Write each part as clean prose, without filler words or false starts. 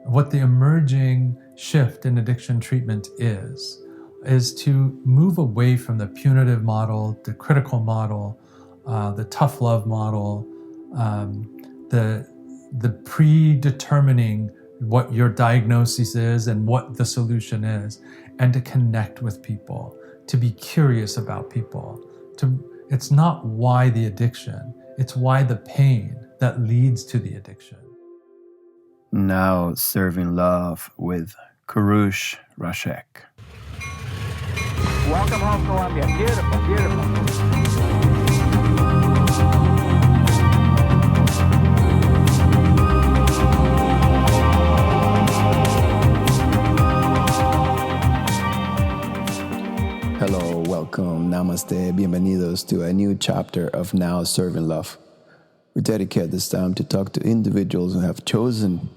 what the emerging shift in addiction treatment is to move away from the punitive model, the critical model, the tough love model, the predetermining what your diagnosis is and what the solution is, and to connect with people, to be curious about people. It's not why the addiction, it's why the pain that leads to the addiction. Now serving love with Koorosh Rassekh. Welcome home, Columbia. Beautiful, beautiful. Hello, welcome, namaste, bienvenidos to a new chapter of Now Serving Love. We dedicate this time to talk to individuals who have chosen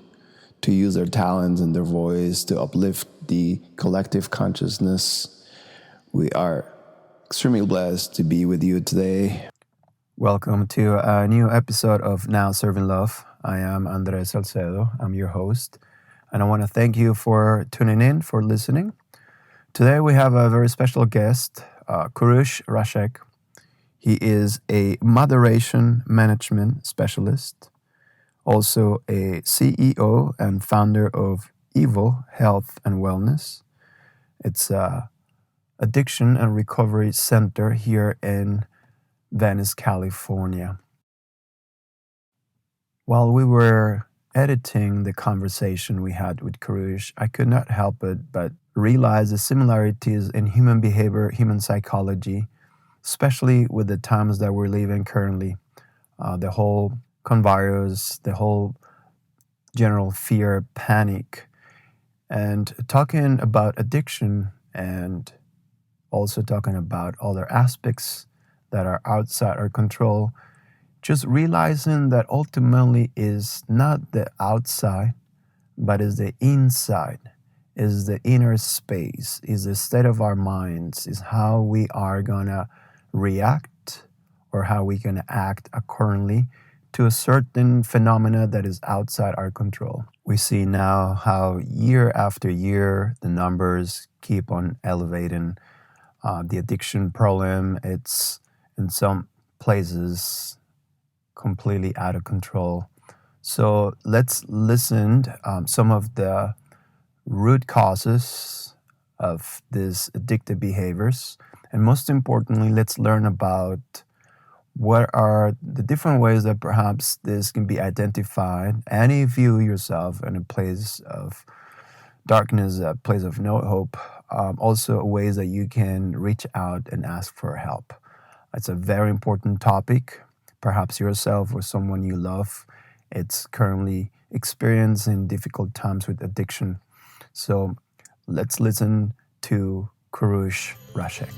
to use their talents and their voice to uplift the collective consciousness. We are extremely blessed to be with you today. Welcome to a new episode of Now Serving Love. I am Andres Salcedo. I'm your host, and I want to thank you for tuning in, for listening. Today we have a very special guest, Koorosh Rassekh. He is a moderation management specialist, also a CEO and founder of Evo Health and Wellness. It's a addiction and recovery center here in Venice, California. While we were editing the conversation we had with Koorosh, I could not help it but realize the similarities in human behavior, human psychology, especially with the times that we're living currently. The whole coronavirus, the whole general fear, panic, and talking about addiction and also talking about other aspects that are outside our control, just realizing that ultimately is not the outside, but is the inside, is the inner space, is the state of our minds, is how we are gonna react or how we can act accordingly to a certain phenomena that is outside our control. We see now how year after year the numbers keep on elevating. The addiction problem, it's in some places completely out of control. So let's listen to some of the root causes of these addictive behaviors. And most importantly, let's learn about what are the different ways that perhaps this can be identified, and if you yourself in a place of darkness, a place of no hope, also ways that you can reach out and ask for help. It's a very important topic. Perhaps yourself or someone you love, it's currently experiencing difficult times with addiction. So let's listen to Koorosh Rassekh.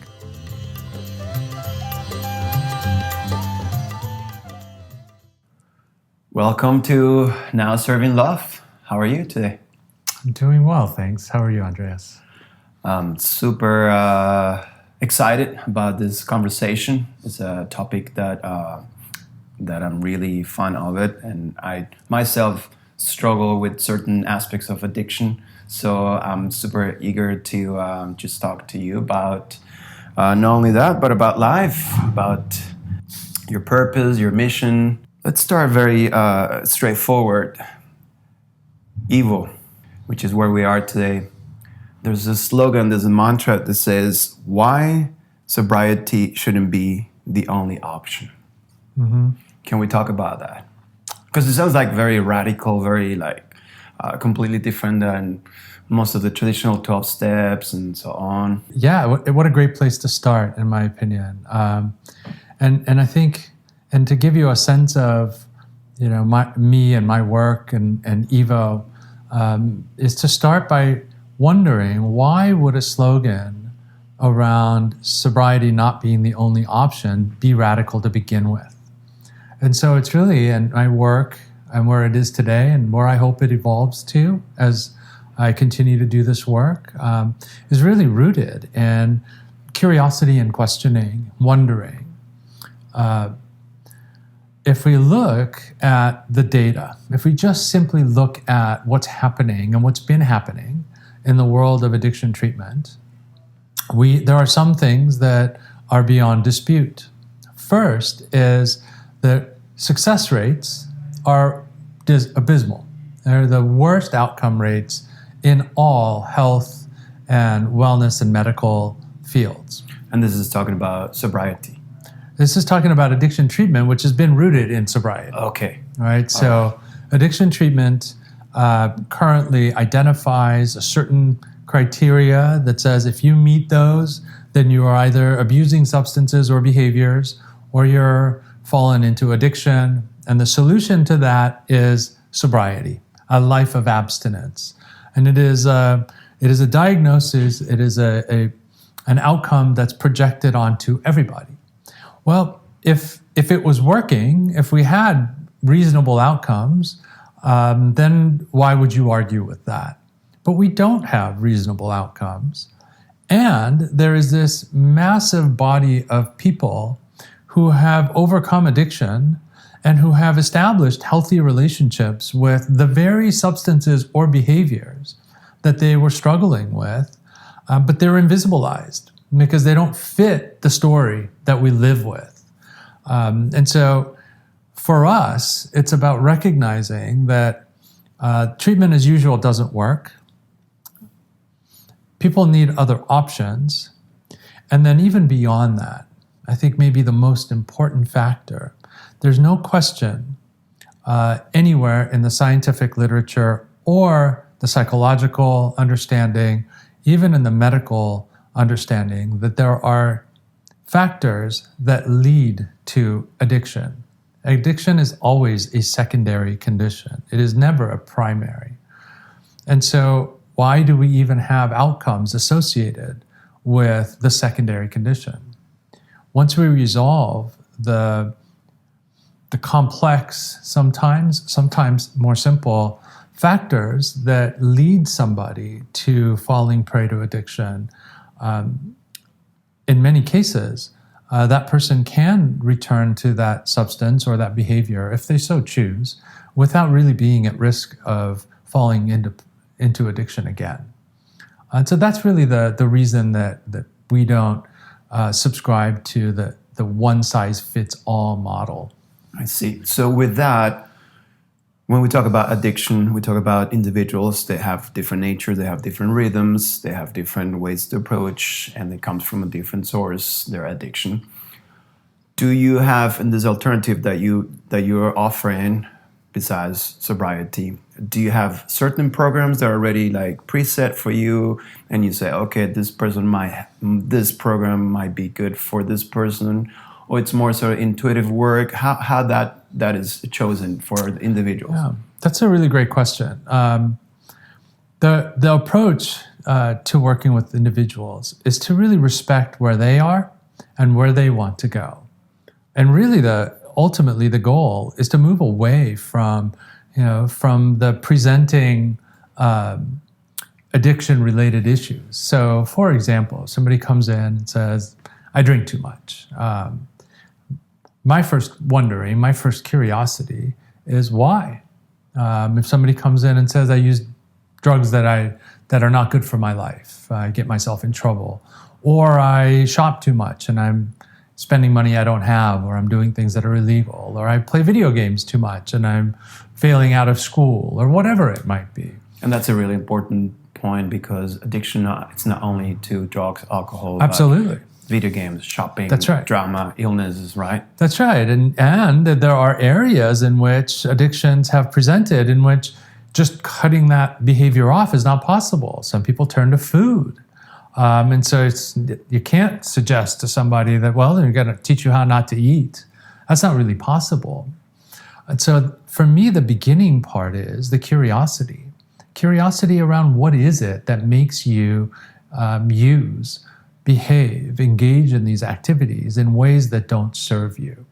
Welcome to Now Serving Love. How are you today? I'm doing well, thanks. How are you, Andreas? I'm super excited about this conversation. It's a topic that I'm really fond of it, and I myself struggle with certain aspects of addiction. So I'm super eager to just talk to you about not only that, but about life, about your purpose, your mission. Let's start very straightforward. Evo, which is where we are today. There's a slogan, there's a mantra that says, why sobriety shouldn't be the only option. Mm-hmm. Can we talk about that? Because it sounds like very radical, very completely different than most of the traditional 12 steps and so on. Yeah, what a great place to start, in my opinion. And I think, and to give you a sense of, me and my work and Evo, is to start by wondering, why would a slogan around sobriety not being the only option be radical to begin with? And so it's really, and my work and where it is today and where I hope it evolves to as I continue to do this work, is really rooted in curiosity and questioning, wondering. if we look at the data, if we just simply look at what's happening and what's been happening in the world of addiction treatment, there are some things that are beyond dispute. First is that success rates are abysmal. They're the worst outcome rates in all health and wellness and medical fields. And this is talking about sobriety. This is talking about addiction treatment, which has been rooted in sobriety. Okay. Right? So addiction treatment currently identifies a certain criteria that says if you meet those, then you are either abusing substances or behaviors, or you're fallen into addiction. And the solution to that is sobriety, a life of abstinence. And it is a diagnosis, it is an outcome that's projected onto everybody. Well, if it was working, if we had reasonable outcomes, then why would you argue with that? But we don't have reasonable outcomes. And there is this massive body of people who have overcome addiction and who have established healthy relationships with the very substances or behaviors that they were struggling with, but they're invisibilized because they don't fit the story that we live with. And so for us, it's about recognizing that treatment as usual doesn't work. People need other options. And then even beyond that, I think maybe the most important factor, there's no question anywhere in the scientific literature or the psychological understanding, even in the medical understanding, that there are factors that lead to addiction. Addiction is always a secondary condition. It is never a primary. And so why do we even have outcomes associated with the secondary condition? Once we resolve the complex, sometimes more simple factors that lead somebody to falling prey to addiction, in many cases, that person can return to that substance or that behavior, if they so choose, without really being at risk of falling into addiction again. And so that's really the reason that we don't subscribe to the one-size-fits-all model. I see. So with that, when we talk about addiction, we talk about individuals. They have different nature, they have different rhythms, they have different ways to approach, and it comes from a different source, their addiction. Do you have, in this alternative that you're offering, besides sobriety, do you have certain programs that are already like preset for you, and you say, okay, this program might be good for this person, or it's more sort of intuitive work? How that is chosen for the individuals? Yeah, that's a really great question. The approach to working with individuals is to really respect where they are and where they want to go. And really ultimately the goal is to move away from the presenting addiction-related issues. So for example, somebody comes in and says, I drink too much. My first curiosity is why. If somebody comes in and says, I use drugs that are not good for my life, I get myself in trouble, or I shop too much and I'm spending money I don't have, or I'm doing things that are illegal, or I play video games too much and I'm failing out of school, or whatever it might be. And that's a really important point, because addiction, it's not only to drugs, alcohol, Absolutely. Video games, shopping, That's right. Drama, illnesses, right? That's right. And there are areas in which addictions have presented in which just cutting that behavior off is not possible. Some people turn to food. And so you can't suggest to somebody that, well, they're going to teach you how not to eat. That's not really possible. And so for me, the beginning part is the curiosity. Curiosity around what is it that makes you use, behave, engage in these activities in ways that don't serve you.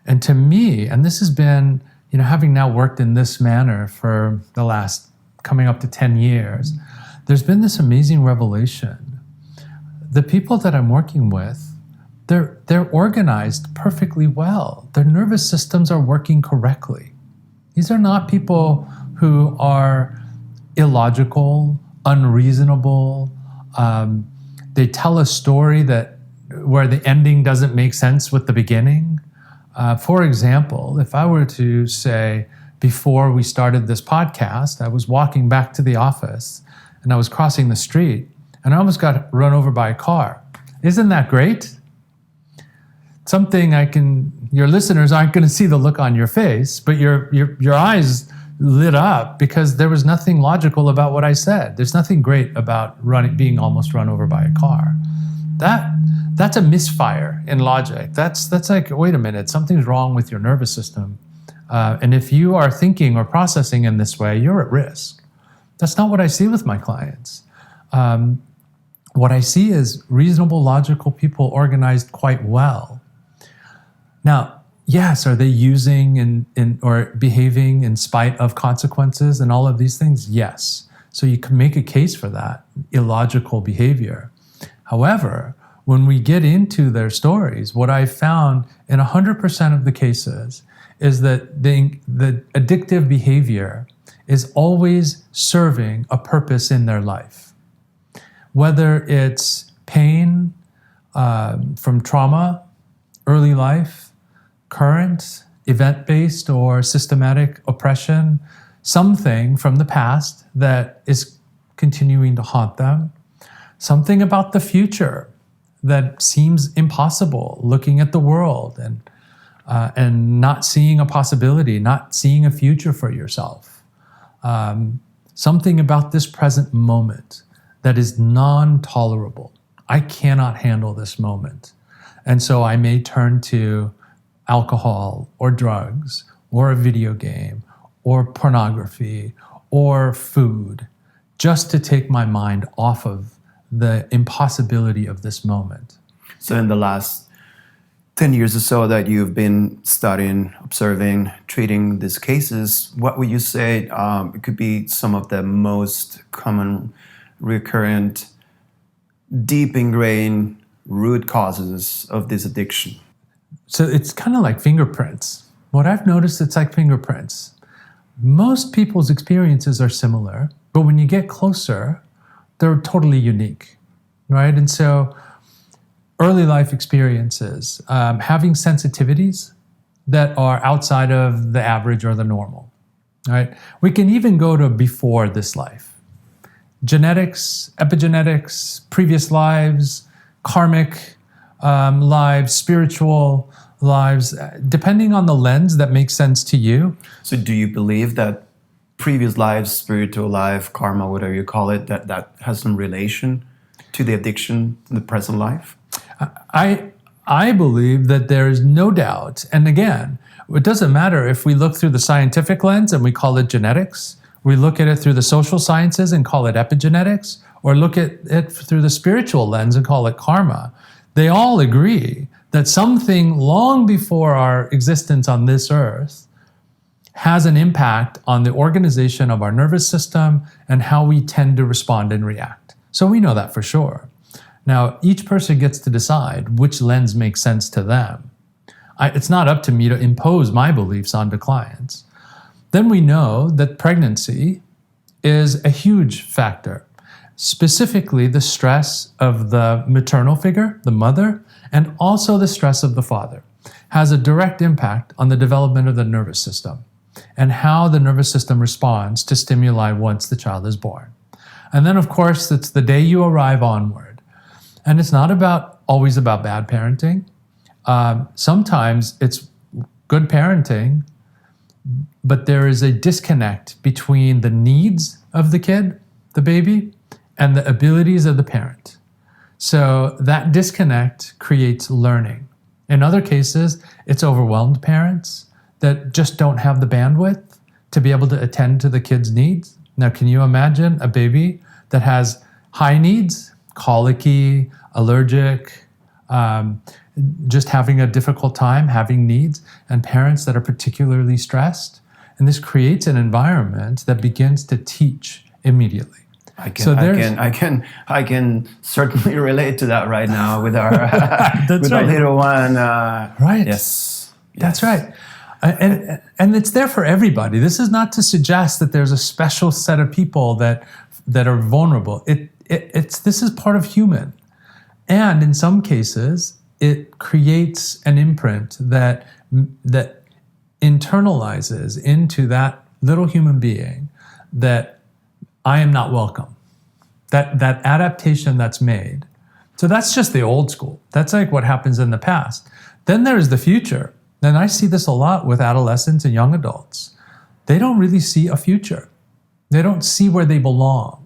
And to me, and this has been, having now worked in this manner for the last coming up to 10 years, there's been this amazing revelation. The people that I'm working with they're organized perfectly well. Their nervous systems are working correctly. These are not people who are illogical, unreasonable. They tell a story where the ending doesn't make sense with the beginning. For example, if I were to say, before we started this podcast, I was walking back to the office and I was crossing the street and I almost got run over by a car. Isn't that great? Something your listeners aren't going to see the look on your face, but your eyes lit up because there was nothing logical about what I said. There's nothing great about being almost run over by a car. That's a misfire in logic. That's like, wait a minute, something's wrong with your nervous system. And if you are thinking or processing in this way, you're at risk. That's not what I see with my clients. What I see is reasonable, logical people organized quite well. Now, yes, are they using or behaving in spite of consequences and all of these things? Yes. So you can make a case for that, illogical behavior. However, when we get into their stories, what I found in 100% of the cases is that the addictive behavior is always serving a purpose in their life. Whether it's pain from trauma, early life, current, event-based or systematic oppression, something from the past that is continuing to haunt them, something about the future that seems impossible, looking at the world and not seeing a possibility, not seeing a future for yourself. Something about this present moment that is non-tolerable. I cannot handle this moment. And so I may turn to alcohol or drugs or a video game or pornography or food just to take my mind off of the impossibility of this moment. So in the last 10 years or so that you've been studying, observing, treating these cases, what would you say it could be some of the most common, recurrent, deep ingrained root causes of this addiction? So it's kind of like fingerprints. What I've noticed, it's like fingerprints. Most people's experiences are similar, but when you get closer, they're totally unique, right? And so early life experiences, having sensitivities that are outside of the average or the normal, right? We can even go to before this life. Genetics, epigenetics, previous lives, karmic lives, spiritual lives, depending on the lens that makes sense to you. So do you believe that previous lives, spiritual life, karma, whatever you call it, that has some relation to the addiction in the present life? I believe that there is no doubt, and again, it doesn't matter if we look through the scientific lens and we call it genetics, we look at it through the social sciences and call it epigenetics, or look at it through the spiritual lens and call it karma. They all agree that something long before our existence on this earth has an impact on the organization of our nervous system and how we tend to respond and react. So we know that for sure. Now, each person gets to decide which lens makes sense to them. It's not up to me to impose my beliefs onto clients. Then we know that pregnancy is a huge factor, specifically the stress of the maternal figure, the mother, and also the stress of the father has a direct impact on the development of the nervous system and how the nervous system responds to stimuli once the child is born. And then, of course, it's the day you arrive onward. And it's not always about bad parenting. Sometimes it's good parenting, but there is a disconnect between the needs of the kid, the baby, and the abilities of the parent. So that disconnect creates learning. In other cases, it's overwhelmed parents that just don't have the bandwidth to be able to attend to the kid's needs. Now, can you imagine a baby that has high needs, colicky, allergic, just having a difficult time, having needs, and parents that are particularly stressed? And this creates an environment that begins to teach immediately. I can certainly relate to that right now with our with our little one. Right. Yes. That's right. And it's there for everybody. This is not to suggest that there's a special set of people that are vulnerable. This is part of human. And in some cases, it creates an imprint that internalizes into that little human being that I am not welcome. That adaptation that's made. So that's just the old school. That's like what happens in the past. Then there's the future. And I see this a lot with adolescents and young adults. They don't really see a future. They don't see where they belong.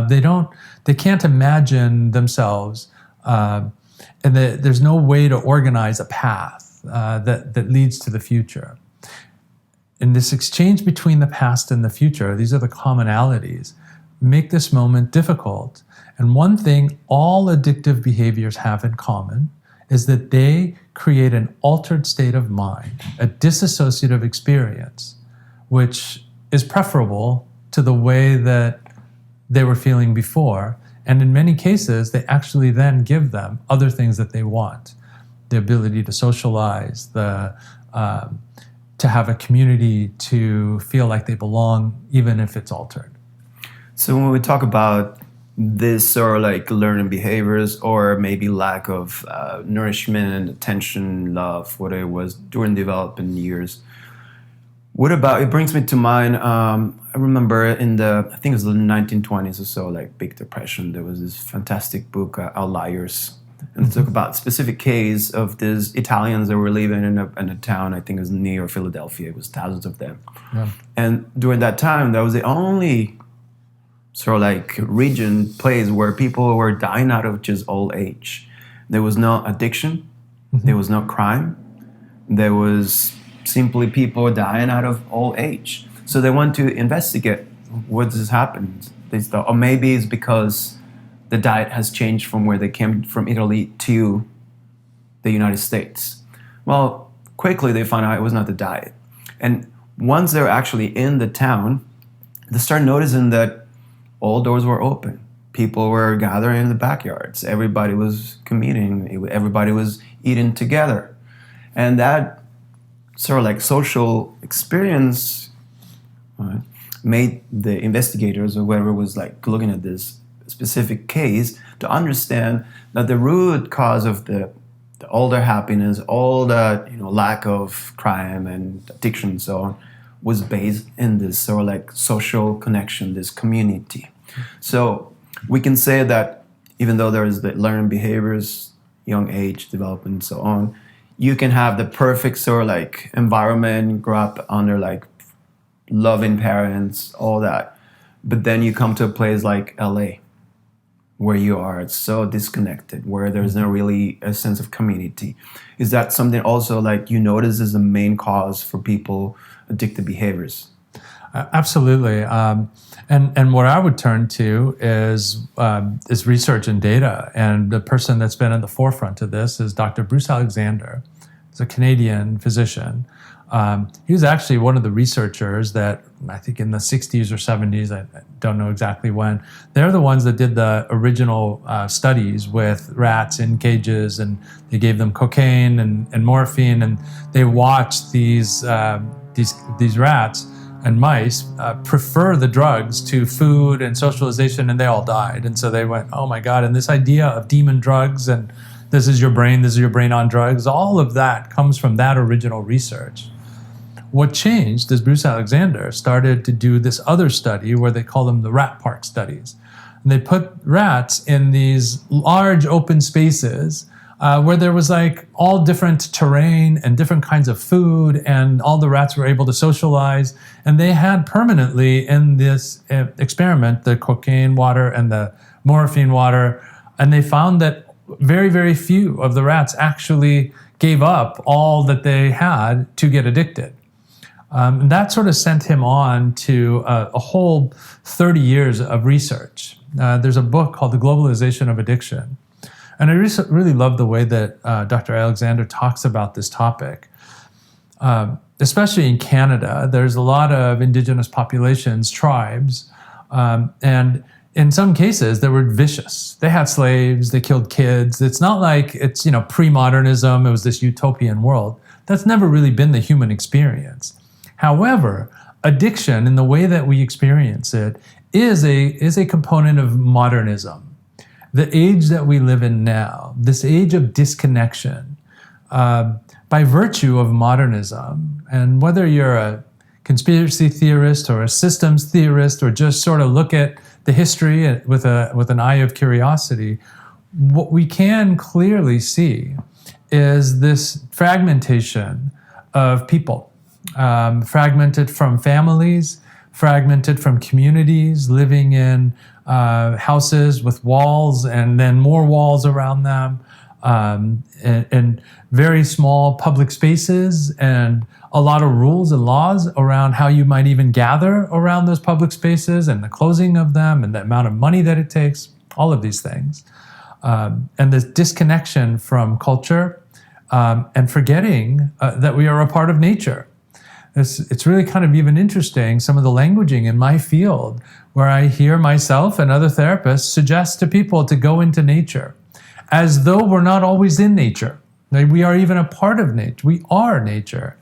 They can't imagine themselves, and there's no way to organize a path that leads to the future. And this exchange between the past and the future, these are the commonalities, make this moment difficult. And one thing all addictive behaviors have in common is that they create an altered state of mind, a disassociative experience, which is preferable to the way that they were feeling before. And in many cases, they actually then give them other things that they want. The ability to socialize, to have a community, to feel like they belong, even if it's altered. So when we talk about this or like learning behaviors or maybe lack of nourishment, attention, love, what it was during developing years, what about, it brings me to mind, I remember I think it was the 1920s or so, like Big Depression, there was this fantastic book, Outliers, and it talked about a specific case of these Italians that were living in a town, I think it was near Philadelphia, it was thousands of them. Yeah. And during that time, that was the only sort of like place where people were dying out of just old age. There was no addiction, there was no crime, there was simply people dying out of old age. So they want to investigate what has happened. They thought, or maybe it's because the diet has changed from where they came from Italy to the United States. Well, quickly they found out it was not the diet. And once they're actually in the town, they start noticing that all doors were open. People were gathering in the backyards. Everybody was communing. Everybody was eating together. And that sort of like social experience made the investigators or whoever was like looking at this specific case to understand that the root cause of all their happiness, all the lack of crime and addiction and so on, was based in this sort of like social connection, this community. So we can say that even though there is the learning behaviors, young age, development, and so on, you can have the perfect sort of like environment, grow up under like loving parents, all that. But then you come to a place like LA, where you are so disconnected, where there's no really a sense of community. Is that something also like you notice is the main cause for people addictive behaviors? Absolutely. And what I would turn to is research and data. And the person that's been at the forefront of this is Dr. Bruce Alexander. He's a Canadian physician. He was actually one of the researchers that, I think in the 60s or 70s, I don't know exactly when, they're the ones that did the original studies with rats in cages, and they gave them cocaine and morphine, and they watched these rats and mice prefer the drugs to food and socialization, and they all died. And so they went, oh my God, and this idea of demon drugs and this is your brain on drugs, all of that comes from that original research. What changed is Bruce Alexander started to do this other study where they call them the rat park studies. And they put rats in these large open spaces where there was like all different terrain and different kinds of food, and all the rats were able to socialize. And they had permanently in this experiment the cocaine water and the morphine water, and they found that very, very few of the rats actually gave up all that they had to get addicted. And that sort of sent him on to a whole 30 years of research. There's a book called The Globalization of Addiction. And I really love the way that Dr. Alexander talks about this topic. Especially in Canada, there's a lot of indigenous populations, tribes, and in some cases, they were vicious. They had slaves, they killed kids. It's not like it's, pre-modernism, it was this utopian world. That's never really been the human experience. However, addiction, in the way that we experience it, is a component of modernism. The age that we live in now, this age of disconnection, by virtue of modernism, and whether you're a conspiracy theorist or a systems theorist or just sort of look at the history with an eye of curiosity, what we can clearly see is this fragmentation of people, fragmented from families, fragmented from communities, living in houses with walls and then more walls around them, and very small public spaces, and a lot of rules and laws around how you might even gather around those public spaces and the closing of them and the amount of money that it takes, all of these things. And this disconnection from culture, and forgetting that we are a part of nature. It's really kind of even interesting, some of the languaging in my field, where I hear myself and other therapists suggest to people to go into nature, as though we're not always in nature. Like we are even a part of nature. We are nature.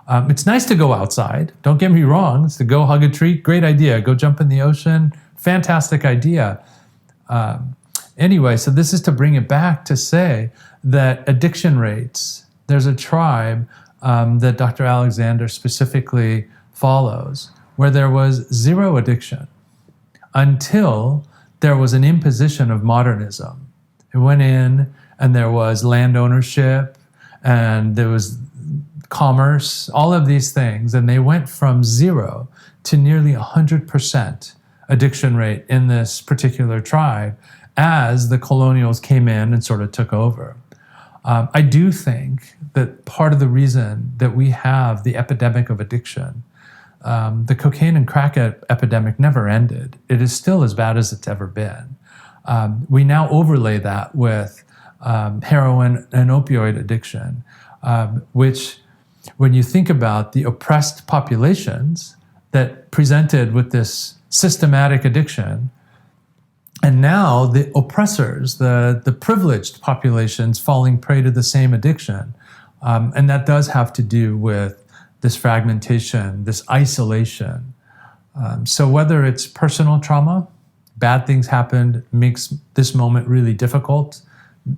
It's nice to go outside. Don't get me wrong. It's to go hug a tree. Great idea. Go jump in the ocean. Fantastic idea. Anyway, so this is to bring it back to say that addiction rates, there's a tribe that Dr. Alexander specifically follows, where there was zero addiction until there was an imposition of modernism. It went in and there was land ownership and there was commerce, all of these things, and they went from 0 to nearly 100% addiction rate in this particular tribe as the colonials came in and sort of took over. I do think that part of the reason that we have the epidemic of addiction, the cocaine and crack epidemic never ended. It is still as bad as it's ever been. We now overlay that with heroin and opioid addiction, which, when you think about the oppressed populations that presented with this systematic addiction, and now the oppressors, the privileged populations falling prey to the same addiction, and that does have to do with this fragmentation, this isolation. So whether it's personal trauma, bad things happened, makes this moment really difficult,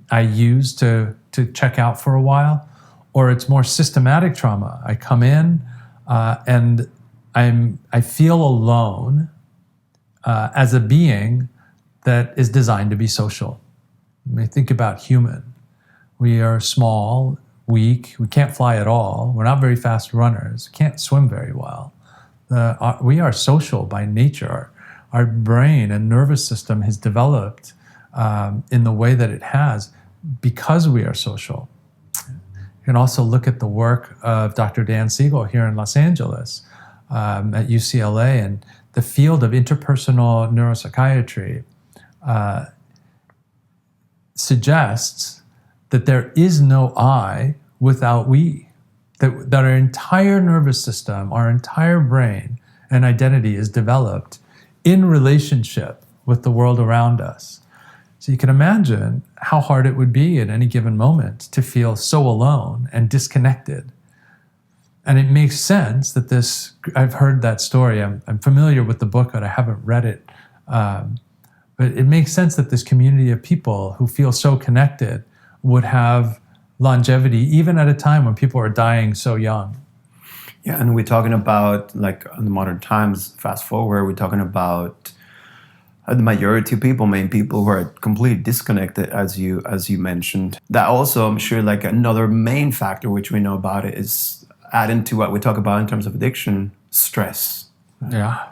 I use to check out for a while, or it's more systematic trauma. I come in and I feel alone as a being that is designed to be social. I mean, think about human. We are small, weak, we can't fly at all, we're not very fast runners, can't swim very well. We are social by nature. Our brain and nervous system has developed in the way that it has because we are social. You can also look at the work of Dr. Dan Siegel here in Los Angeles at UCLA, and the field of interpersonal neuropsychiatry suggests that there is no I without we, that our entire nervous system, our entire brain and identity is developed in relationship with the world around us. So you can imagine how hard it would be at any given moment to feel so alone and disconnected. And it makes sense that this, I've heard that story, I'm familiar with the book, but I haven't read it. But it makes sense that this community of people who feel so connected would have longevity, even at a time when people are dying so young. Yeah, and we're talking about, like, in the modern times, fast forward, we're talking about the majority of people, main people who are completely disconnected, as you mentioned. That also, I'm sure, like, another main factor which we know about it is adding to what we talk about in terms of addiction, stress. Yeah,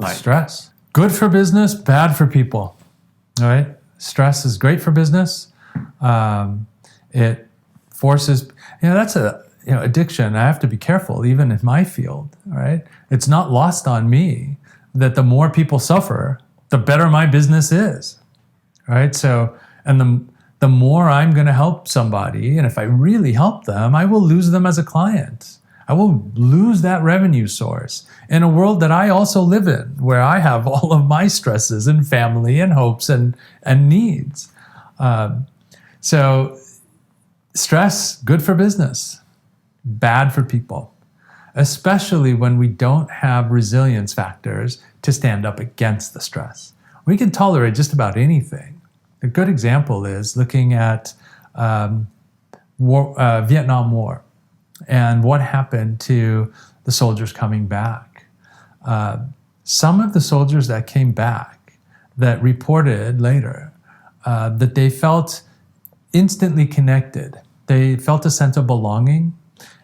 stress. Good for business, bad for people, all right? Stress is great for business. It forces, that's addiction. I have to be careful, even in my field, all right? It's not lost on me that the more people suffer, the better my business is, right? So, and the more I'm going to help somebody, and if I really help them, I will lose them as a client. I will lose that revenue source in a world that I also live in, where I have all of my stresses and family and hopes and needs. So stress, good for business, bad for people, especially when we don't have resilience factors to stand up against the stress. We can tolerate just about anything. A good example is looking at Vietnam War and what happened to the soldiers coming back. Some of the soldiers that came back that reported later that they felt instantly connected. They felt a sense of belonging,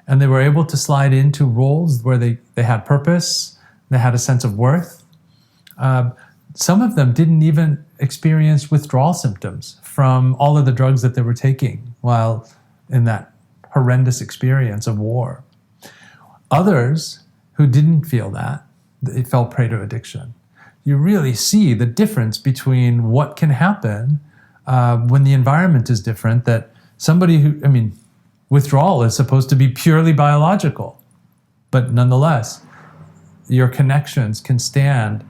and they were able to slide into roles where they had purpose, they had a sense of worth. Some of them didn't even experience withdrawal symptoms from all of the drugs that they were taking while in that horrendous experience of war. Others who didn't feel that, they fell prey to addiction. You really see the difference between what can happen when the environment is different, that somebody who, withdrawal is supposed to be purely biological, but nonetheless, your connections can stand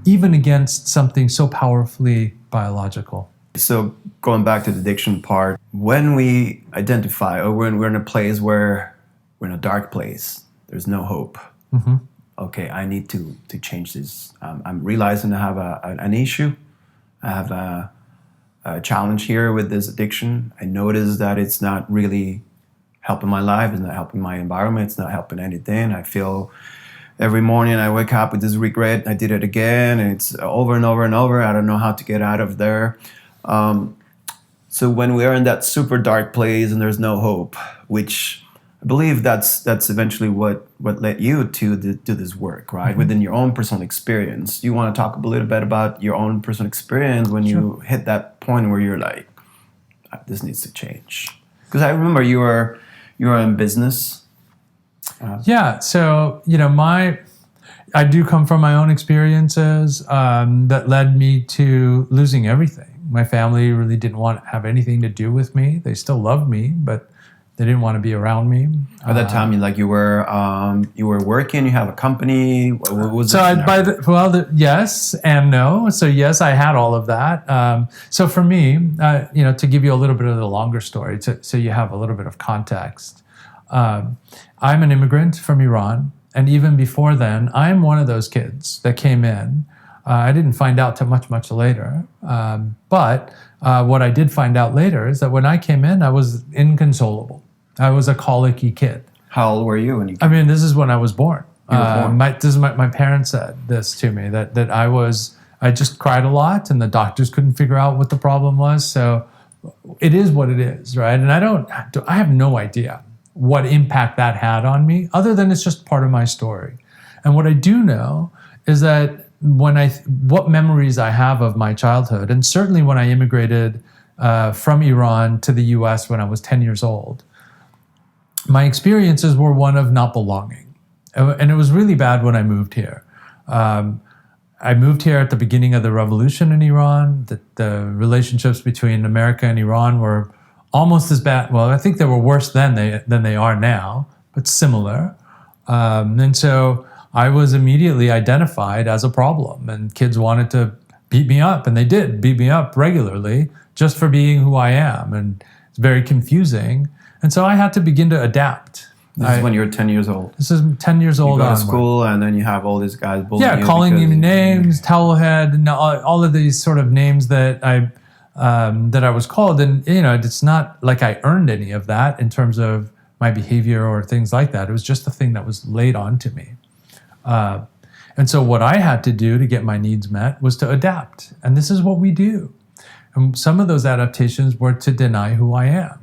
even against something so powerfully biological. So going back to the addiction part, when we identify or when we're in a place where we're in a dark place, there's no hope. Mm-hmm. Okay, I need to change this. I'm realizing I have an issue. I have a challenge here with this addiction. I notice that it's not really helping my life. It's not helping my environment. It's not helping anything. I feel every morning I wake up with this regret. I did it again, and it's over and over and over. I don't know how to get out of there. So when we are in that super dark place and there's no hope, which I believe that's eventually what led you to this work, right? Mm-hmm. Within your own personal experience. You want to talk a little bit about your own personal experience when you hit that point where you're like, this needs to change. Because I remember you were in business. Yeah, so I do come from my own experiences that led me to losing everything. My family really didn't want to have anything to do with me. They still loved me, but they didn't want to be around me. At that time, you were working. You have a company. What was yes and no. So yes, I had all of that. So for me, to give you a little bit of the longer story, so you have a little bit of context. I'm an immigrant from Iran, and even before then, I'm one of those kids that came in. I didn't find out till much later, but what I did find out later is that when I came in, I was inconsolable. I was a colicky kid. How old were you when you came in? This is when I was born. You were born. My parents said this to me, that I just cried a lot, and the doctors couldn't figure out what the problem was. So it is what it is, right? And I have no idea what impact that had on me, other than it's just part of my story. And what I do know is that what memories I have of my childhood, and certainly when I immigrated from Iran to the US when I was 10 years old, my experiences were one of not belonging. And it was really bad when I moved here. I moved here at the beginning of the revolution in Iran. The relationships between America and Iran were almost as bad. Well, I think they were worse than they are now, but similar. And so I was immediately identified as a problem, and kids wanted to beat me up, and they did beat me up regularly just for being who I am. And it's very confusing. And so I had to begin to adapt. This is when you were 10 years old. This is 10 years old. You go to school, and then you have all these guys bullying you. Calling me names, towelhead, and all of these sort of names that I was called. And, it's not like I earned any of that in terms of my behavior or things like that. It was just a thing that was laid on to me. And so what I had to do to get my needs met was to adapt. And this is what we do. And some of those adaptations were to deny who I am.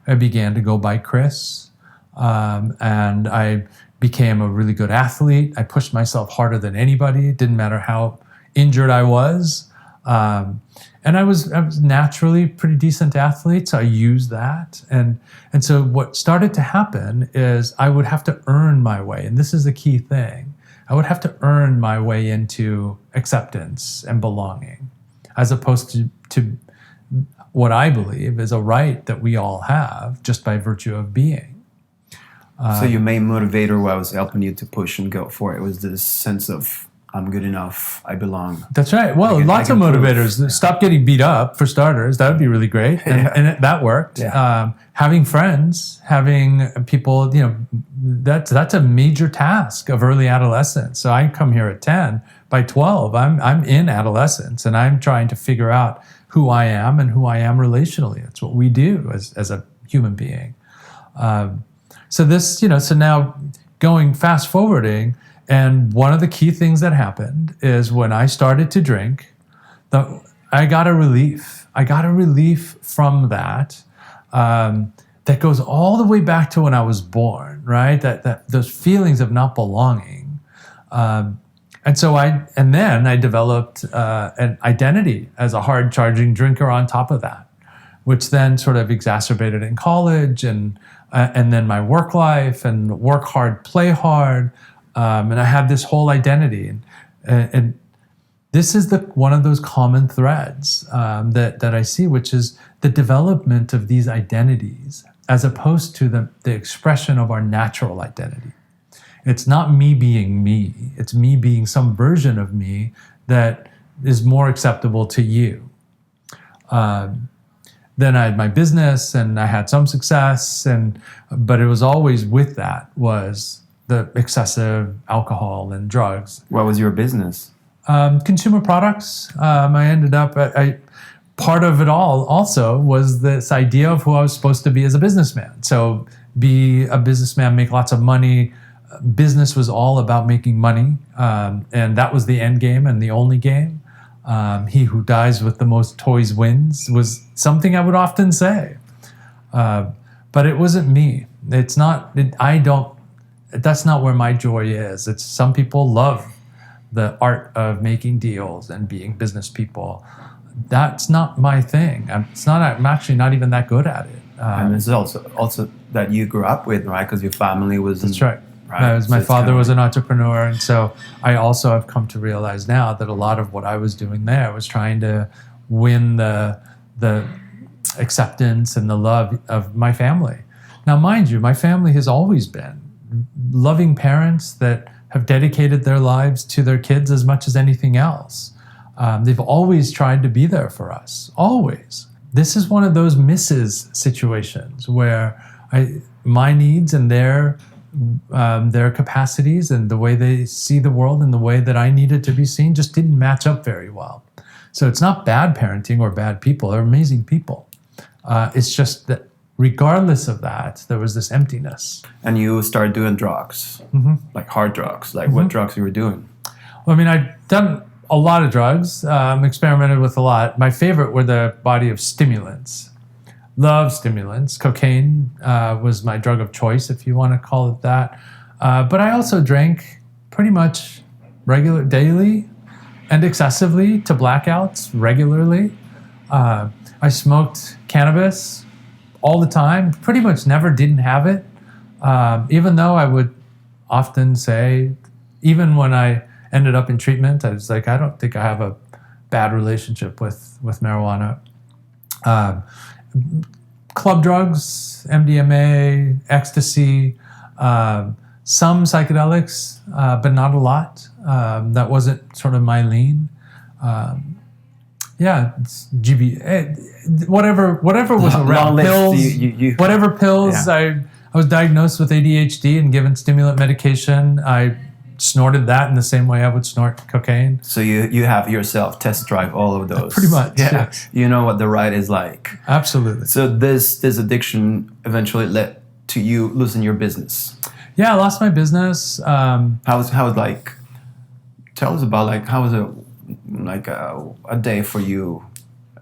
I began to go by Chris, and I became a really good athlete. I pushed myself harder than anybody. It didn't matter how injured I was. And I was naturally a pretty decent athlete, so I used that. And so what started to happen is I would have to earn my way, and this is the key thing. I would have to earn my way into acceptance and belonging, as opposed to what I believe is a right that we all have just by virtue of being. So your main motivator what was helping you to push and go for it was this sense of I'm good enough, I belong. That's right. Well, lots of motivators. Prove. Stop getting beat up, for starters. That would be really great. And that worked. Yeah. Having friends, having people, that's a major task of early adolescence. So I come here at 10. By 12, I'm in adolescence, and I'm trying to figure out who I am and who I am relationally. It's what we do as a human being. So now going fast forwarding, and one of the key things that happened is when I started to drink, I got a relief. I got a relief from that that goes all the way back to when I was born, right? That those feelings of not belonging. And then I developed an identity as a hard-charging drinker on top of that, which then sort of exacerbated in college and then my work life and work hard, play hard. And I had this whole identity, and this is one of those common threads that I see, which is the development of these identities as opposed to the expression of our natural identity. It's not me being me; it's me being some version of me that is more acceptable to you. Then I had my business, and I had some success, but it was always with that was the excessive alcohol and drugs. What was your business? Consumer products. I ended up, part of it all also was this idea of who I was supposed to be as a businessman. So be a businessman, make lots of money. Business was all about making money. And that was the end game and the only game. He who dies with the most toys wins was something I would often say. But it wasn't me. It's not, that's not where my joy is. It's some people love the art of making deals and being business people. That's not my thing. I'm actually not even that good at it. And it's also that you grew up with, right? Because your family was. That's right. My father was an entrepreneur, and so I also have come to realize now that a lot of what I was doing there was trying to win the acceptance and the love of my family. Now, mind you, my family has always been loving parents that have dedicated their lives to their kids as much as anything else. They've always tried to be there for us, always. This is one of those misses situations where my needs and their capacities and the way they see the world and the way that I needed to be seen just didn't match up very well. So it's not bad parenting or bad people. They're amazing people. It's just that regardless of that, there was this emptiness. And you started doing drugs, like hard drugs. Like what drugs you were doing? Well, I mean, I'd done a lot of drugs, experimented with a lot. My favorite were the body of stimulants. Love stimulants. Cocaine was my drug of choice, if you want to call it that. But I also drank pretty much daily and excessively to blackouts regularly. I smoked cannabis all the time, pretty much never didn't have it. Even though I would often say, even when I ended up in treatment, I was like, I don't think I have a bad relationship with marijuana. Club drugs, MDMA, ecstasy, some psychedelics, but not a lot. That wasn't sort of my lean. It's whatever was around. Pills, whatever pills. Yeah. I was diagnosed with ADHD and given stimulant medication. I snorted that in the same way I would snort cocaine. So you have yourself test drive all of those. Pretty much, yeah. You know what the ride is like. Absolutely. So this addiction eventually led to you losing your business. Yeah, I lost my business. How was like? Tell us about like how was it like a day for you,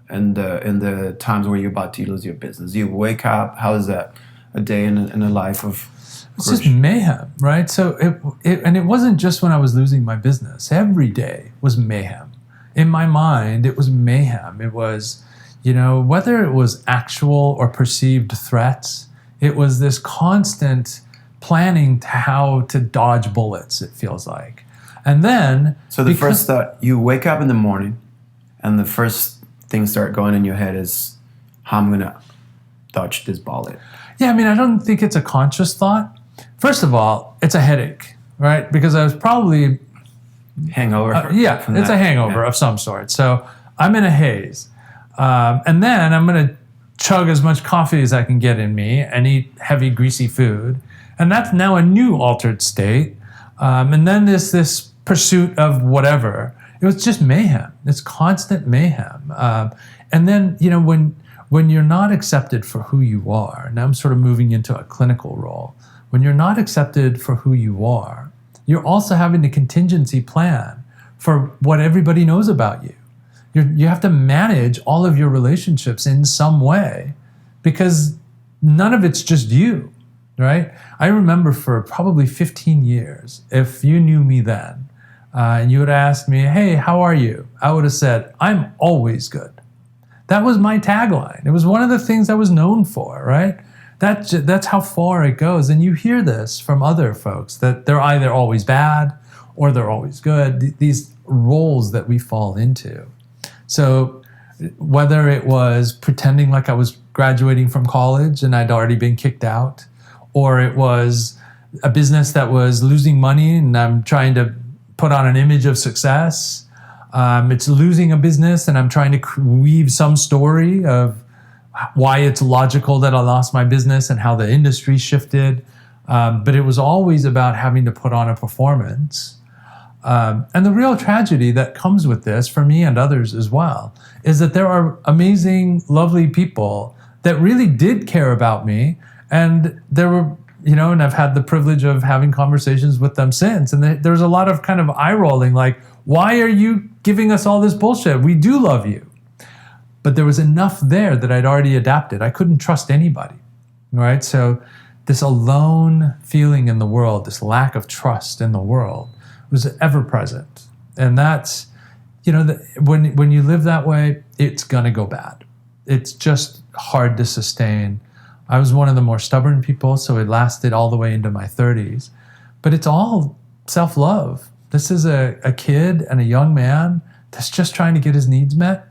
and in the times where you're about to lose your business. You wake up. How is that a day in the life of? It's just mayhem, right? So it wasn't just when I was losing my business. Every day was mayhem. In my mind, it was mayhem. It was, whether it was actual or perceived threats, it was this constant planning to how to dodge bullets, it feels like. And then... So the first thought, you wake up in the morning, and the first thing start going in your head is, how I'm going to dodge this bullet. Yeah, I mean, I don't think it's a conscious thought. First of all, it's a headache, right? Because I was probably Hangover. it's a hangover of some sort. So I'm in a haze. And then I'm going to chug as much coffee as I can get in me and eat heavy, greasy food. And that's now a new altered state. And then there's this pursuit of whatever. It was just mayhem. It's constant mayhem. And then, when you're not accepted for who you are, now I'm sort of moving into a clinical role. When you're not accepted for who you are, you're also having to contingency plan for what everybody knows about you. You have to manage all of your relationships in some way because none of it's just you, right? I remember for probably 15 years, if you knew me then, and you would ask me, hey, how are you? I would have said, I'm always good. That was my tagline. It was one of the things I was known for, right? That's how far it goes. And you hear this from other folks, that they're either always bad or they're always good, these roles that we fall into. So whether it was pretending like I was graduating from college and I'd already been kicked out, or it was a business that was losing money and I'm trying to put on an image of success, it's losing a business and I'm trying to weave some story of why it's logical that I lost my business and how the industry shifted. But it was always about having to put on a performance. And the real tragedy that comes with this, for me and others as well, is that there are amazing, lovely people that really did care about me. And there were, and I've had the privilege of having conversations with them since. And there's a lot of kind of eye rolling, like, why are you giving us all this bullshit? We do love you. But there was enough there that I'd already adapted. I couldn't trust anybody, right? So this alone feeling in the world, this lack of trust in the world was ever present. And that's, when you live that way, it's gonna go bad. It's just hard to sustain. I was one of the more stubborn people, so it lasted all the way into my 30s. But it's all self-love. This is a kid and a young man that's just trying to get his needs met,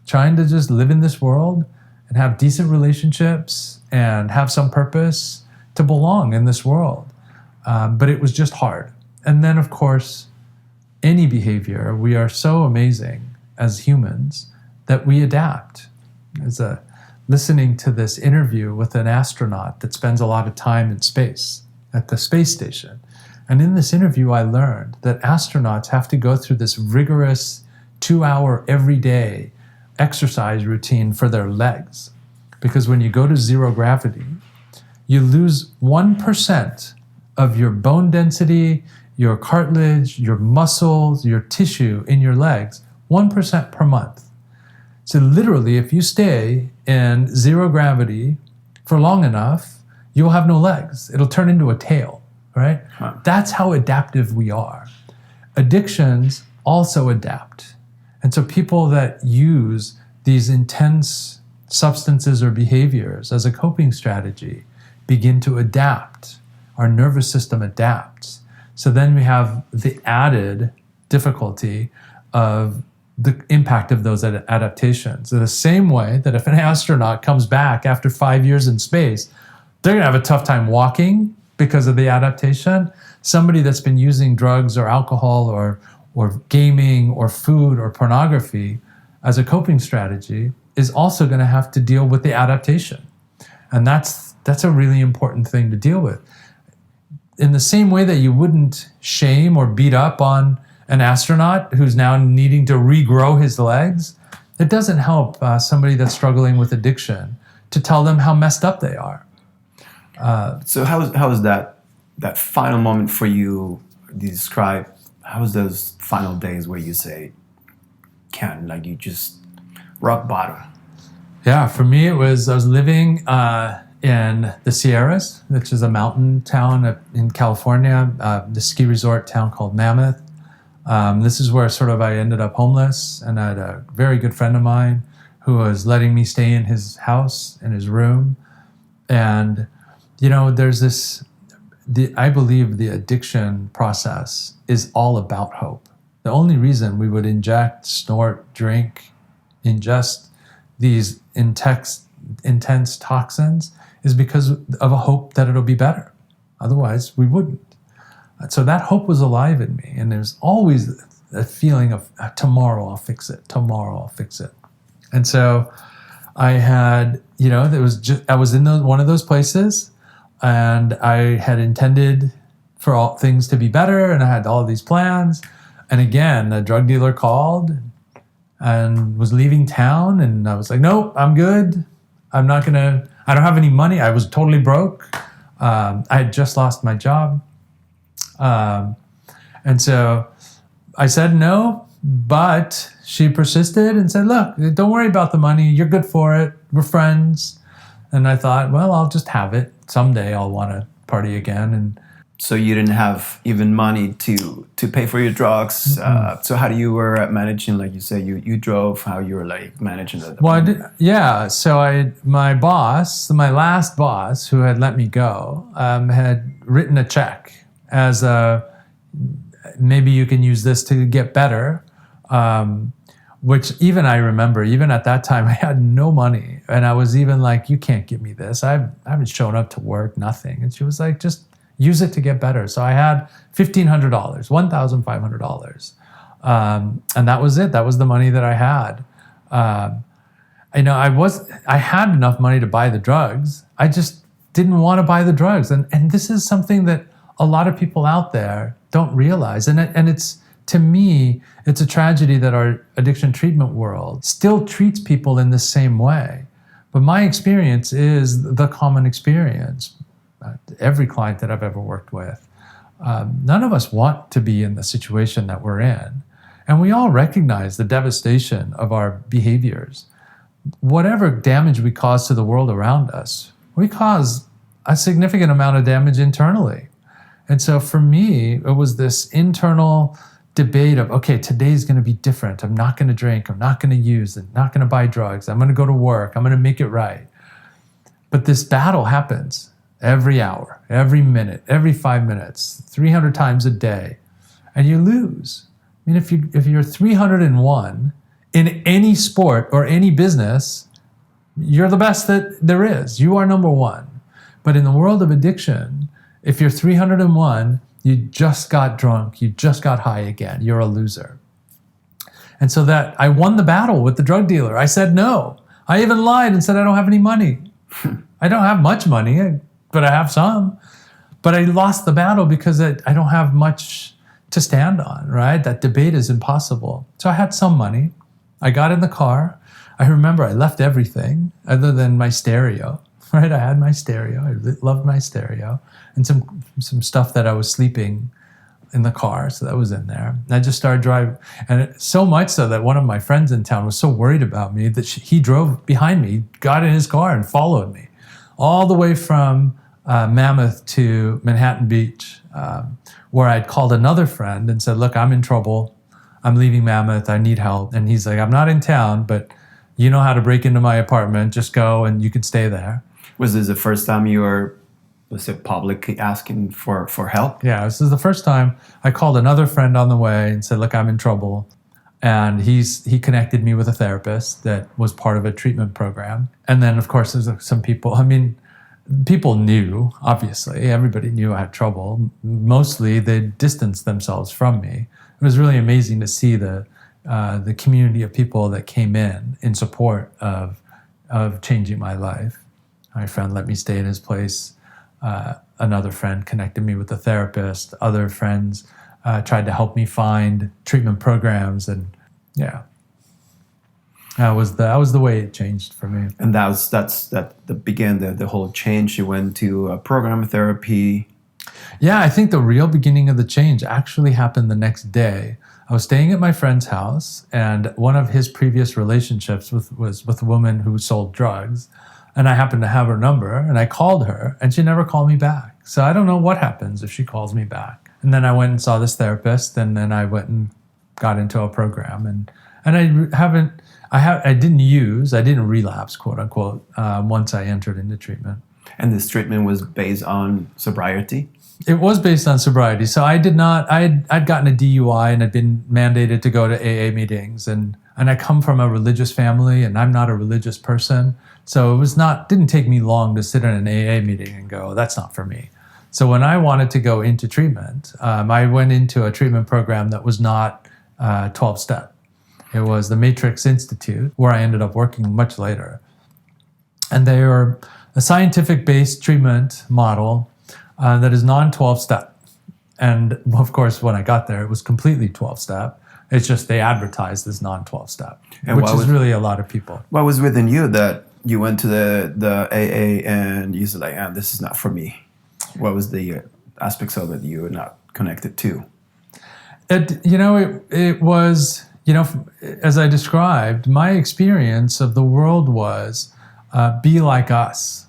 trying to just live in this world and have decent relationships and have some purpose to belong in this world. But it was just hard. And then, of course, any behavior, we are so amazing as humans that we adapt. Listening to this interview with an astronaut that spends a lot of time in space at the space station. And in this interview, I learned that astronauts have to go through this rigorous 2-hour every day exercise routine for their legs. Because when you go to zero gravity, you lose 1% of your bone density, your cartilage, your muscles, your tissue in your legs, 1% per month. So literally, if you stay in zero gravity for long enough, you'll have no legs. It'll turn into a tail, right? Huh. That's how adaptive we are. Addictions also adapt. And so people that use these intense substances or behaviors as a coping strategy begin to adapt. Our nervous system adapts. So then we have the added difficulty of the impact of those adaptations. In the same way that if an astronaut comes back after 5 years in space, they're gonna have a tough time walking because of the adaptation. Somebody that's been using drugs or alcohol or gaming or food or pornography as a coping strategy is also gonna have to deal with the adaptation. And that's a really important thing to deal with. In the same way that you wouldn't shame or beat up on an astronaut who's now needing to regrow his legs, it doesn't help somebody that's struggling with addiction to tell them how messed up they are. So how was that final moment for you? You describe, how was those final days where you say, Ken, like you just rock bottom? Yeah, for me I was living in the Sierras, which is a mountain town in California, the ski resort town called Mammoth. This is where sort of I ended up homeless, and I had a very good friend of mine who was letting me stay in his house, in his room. And, there's this, I believe the addiction process is all about hope. The only reason we would inject, snort, drink, ingest these intense toxins is because of a hope that it'll be better. Otherwise, we wouldn't. So that hope was alive in me. And there's always a feeling of tomorrow I'll fix it. Tomorrow I'll fix it. And so I had, I was in one of those places, and I had intended for all things to be better, and I had all these plans. And again, a drug dealer called and was leaving town, and I was like, nope, I'm good. I don't have any money. I was totally broke. I had just lost my job. And so I said no, but she persisted and said, look, don't worry about the money. You're good for it. We're friends. And I thought, well, I'll just have it. Someday I'll want to party again. And so you didn't have even money to pay for your drugs. So how do you were managing, like you said, you drove, how you were like managing the yeah. So my last boss who had let me go, had written a check as maybe you can use this to get better. Which even I remember, even at that time, I had no money. And I was even like, you can't give me this. I haven't shown up to work, nothing. And she was like, just use it to get better. So I had $1,500, $1,500. And that was it. That was the money that I had. I had enough money to buy the drugs. I just didn't want to buy the drugs. And this is something that a lot of people out there don't realize. And it's, to me, it's a tragedy that our addiction treatment world still treats people in the same way. But my experience is the common experience. Every client that I've ever worked with, none of us want to be in the situation that we're in. And we all recognize the devastation of our behaviors. Whatever damage we cause to the world around us, we cause a significant amount of damage internally. And so for me, it was this internal debate of, okay, today's going to be different. I'm not going to drink. I'm not going to use. I'm not going to buy drugs. I'm going to go to work. I'm going to make it right. But this battle happens every hour, every minute, every 5 minutes, 300 times a day, and you lose. I mean, if you're 301 in any sport or any business, you're the best that there is. You are number one. But in the world of addiction, if you're 301, you just got drunk, you just got high again, you're a loser. And so that I won the battle with the drug dealer. I said no. I even lied and said I don't have any money. I don't have much money, but I have some. But I lost the battle because I don't have much to stand on, right? That debate is impossible. So I had some money. I got in the car. I remember I left everything other than my stereo, right? I had my stereo. I loved my stereo. And some stuff that I was sleeping in the car, so that was in there. And I just started driving, and so much so that one of my friends in town was so worried about me that he drove behind me, got in his car and followed me all the way from Mammoth to Manhattan Beach, where I'd called another friend and said, look, I'm in trouble. I'm leaving Mammoth. I need help. And he's like, I'm not in town, but you know how to break into my apartment. Just go and you can stay there. Was this the first time you were, was it publicly asking for help? Yeah, this is the first time. I called another friend on the way and said, look, I'm in trouble. And he connected me with a therapist that was part of a treatment program. And then, of course, there's some people, people knew, obviously. Everybody knew I had trouble. Mostly, they distanced themselves from me. It was really amazing to see the community of people that came in support of changing my life. My friend let me stay in his place. Another friend connected me with a therapist. Other friends tried to help me find treatment programs, and yeah, that was the way it changed for me. And that began the whole change. You went to program therapy. Yeah, I think the real beginning of the change actually happened the next day. I was staying at my friend's house, and one of his previous relationships was with a woman who sold drugs. And I happened to have her number, and I called her, and she never called me back. So I don't know what happens if she calls me back. And then I went and saw this therapist, and then I went and got into a program. And I didn't relapse, quote unquote, once I entered into treatment. And this treatment was based on sobriety? It was based on sobriety. So I'd gotten a DUI and had been mandated to go to AA meetings, and I come from a religious family, and I'm not a religious person. So it didn't take me long to sit in an AA meeting and go, that's not for me. So when I wanted to go into treatment, I went into a treatment program that was not 12-step. It was the Matrix Institute, where I ended up working much later. And they are a scientific-based treatment model that is non-12-step. And of course, when I got there, it was completely 12-step. It's just they advertised as non-12-step, which is really a lot of people. What was within you that you went to the AA and you said, like, this is not for me? What was the aspects of it you were not connected to? It was, as I described, my experience of the world was be like us.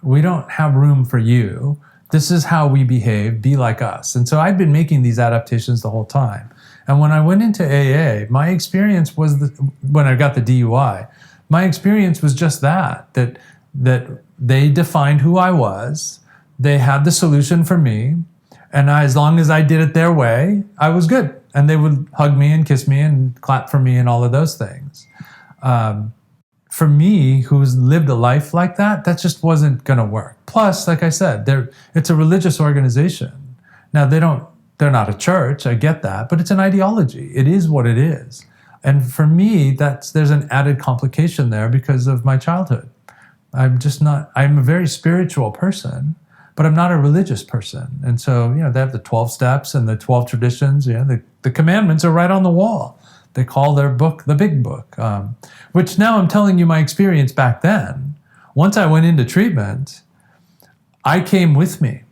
We don't have room for you. This is how we behave, be like us. And so I'd been making these adaptations the whole time. And when I went into AA, my experience was, when I got the DUI, my experience was just that they defined who I was, they had the solution for me, and as long as I did it their way, I was good. And they would hug me and kiss me and clap for me and all of those things. For me, who's lived a life like that, that just wasn't going to work. Plus, like I said, it's a religious organization. Now, they're not a church, I get that, but it's an ideology. It is what it is. And for me, there's an added complication there because of my childhood. I'm a very spiritual person, but I'm not a religious person. And so, they have the 12 steps and the 12 traditions. The commandments are right on the wall. They call their book the Big Book, which now I'm telling you my experience back then. Once I went into treatment, I came with me.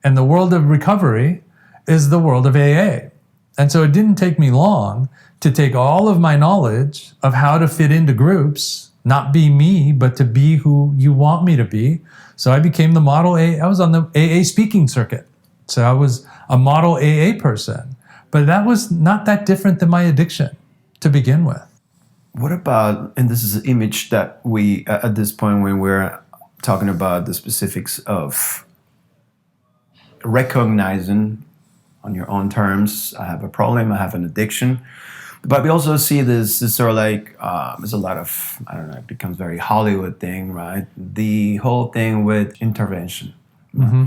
And the world of recovery is the world of AA. And so it didn't take me long to take all of my knowledge of how to fit into groups, not be me, but to be who you want me to be. So I became the model AA. I was on the AA speaking circuit. So I was a model AA person. But that was not that different than my addiction to begin with. What about, and this is an image that we, at this point when we're talking about the specifics of recognizing on your own terms, I have a problem, I have an addiction. But we also see this sort of like, there's a lot of, I don't know, it becomes very Hollywood thing, right? The whole thing with intervention. Mm-hmm.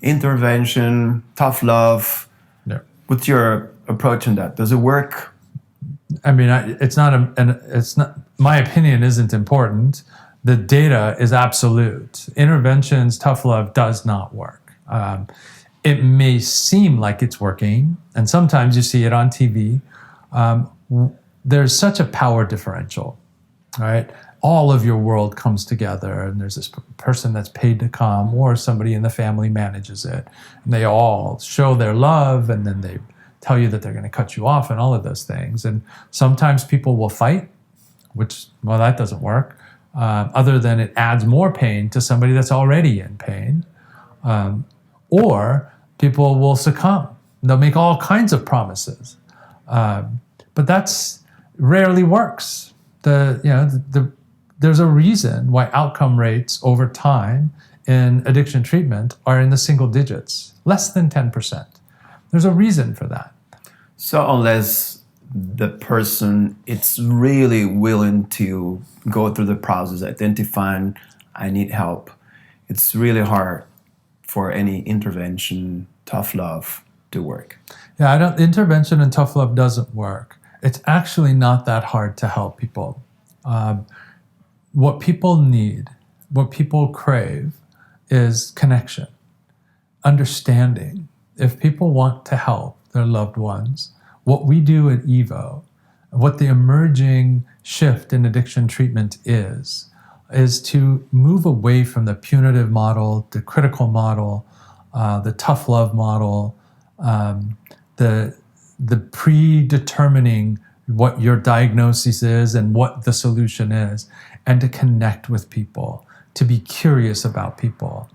Intervention, tough love. Yeah. What's your approach in that? Does it work? I mean, it's not. My opinion isn't important. The data is absolute. Interventions, tough love does not work. It may seem like it's working, and sometimes you see it on TV. There's such a power differential, right? All of your world comes together, and there's this person that's paid to come, or somebody in the family manages it, and they all show their love, and then they tell you that they're going to cut you off and all of those things. And sometimes people will fight, which, well, that doesn't work, other than it adds more pain to somebody that's already in pain. Or people will succumb. They'll make all kinds of promises. But that's rarely works. There's a reason why outcome rates over time in addiction treatment are in the single digits, less than 10%. There's a reason for that. So unless the person is really willing to go through the process, identifying I need help, it's really hard for any intervention, tough love to work. Yeah, intervention and tough love doesn't work. It's actually not that hard to help people. What people need, what people crave is connection, understanding. If people want to help their loved ones, what we do at EVO, what the emerging shift in addiction treatment is to move away from the punitive model, the critical model, the tough love model, the predetermining what your diagnosis is and what the solution is, and to connect with people, to be curious about people.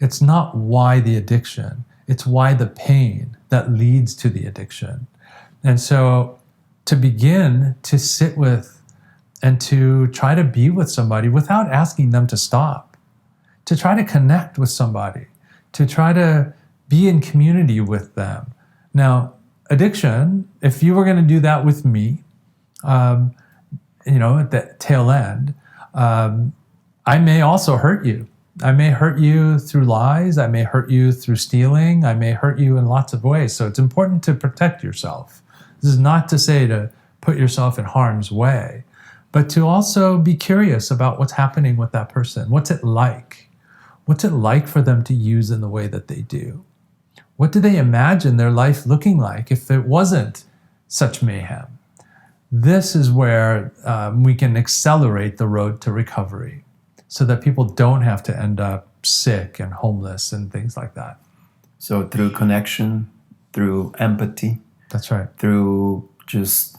It's not why the addiction, it's why the pain that leads to the addiction. And so to begin to sit with and to try to be with somebody without asking them to stop, to try to connect with somebody, to try to be in community with them. Now, addiction, if you were going to do that with me, at the tail end, I may also hurt you. I may hurt you through lies. I may hurt you through stealing. I may hurt you in lots of ways. So it's important to protect yourself. This is not to say to put yourself in harm's way, but to also be curious about what's happening with that person. What's it like? What's it like for them to use in the way that they do? What do they imagine their life looking like if it wasn't such mayhem? This is where we can accelerate the road to recovery so that people don't have to end up sick and homeless and things like that. So through connection, through empathy. That's right. Through just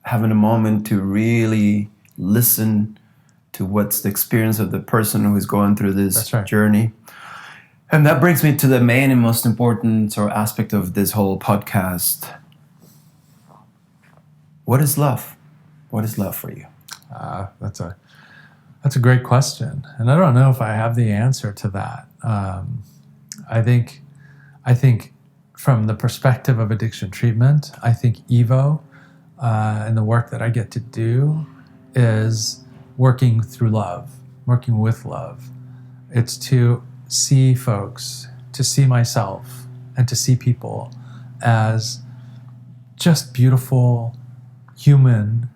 having a moment to really listen to what's the experience of the person who is going through this journey. And that brings me to the main and most important sort of aspect of this whole podcast. What is love? What is love for you? That's a great question, and I don't know if I have the answer to that. I think from the perspective of addiction treatment, I think Evo and the work that I get to do is working through love, working with love. It's to see folks, to see myself, and to see people as just beautiful, human,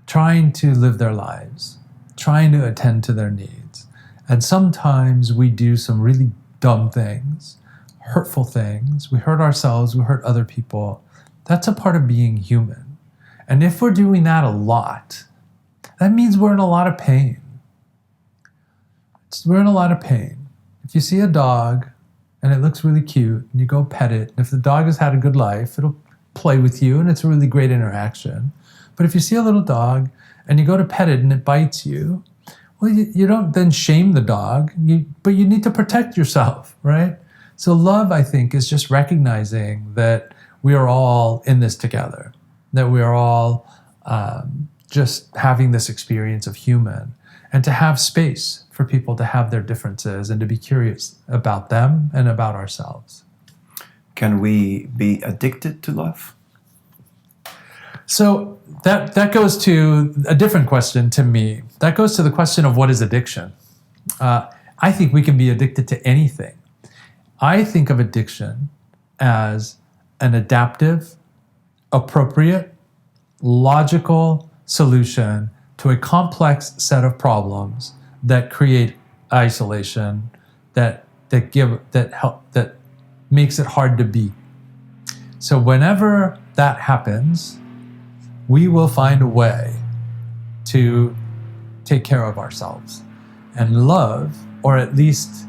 trying to live their lives, trying to attend to their needs. And sometimes we do some really dumb things, hurtful things. We hurt ourselves, we hurt other people. That's a part of being human. And if we're doing that a lot, that means we're in a lot of pain. We're in a lot of pain. If you see a dog and it looks really cute and you go pet it, and if the dog has had a good life, it'll play with you and it's a really great interaction. But if you see a little dog and you go to pet it and it bites you, well, you don't then shame the dog, but you need to protect yourself, right? So love, I think, is just recognizing that we are all in this together, that we are all just having this experience of human, and to have space for people to have their differences and to be curious about them and about ourselves. Can we be addicted to love? So that goes to a different question to me. That goes to the question of what is addiction. I think we can be addicted to anything. I think of addiction as an adaptive, appropriate, logical solution to a complex set of problems that create isolation, that makes it hard to be. So whenever that happens, we will find a way to take care of ourselves. And love, or at least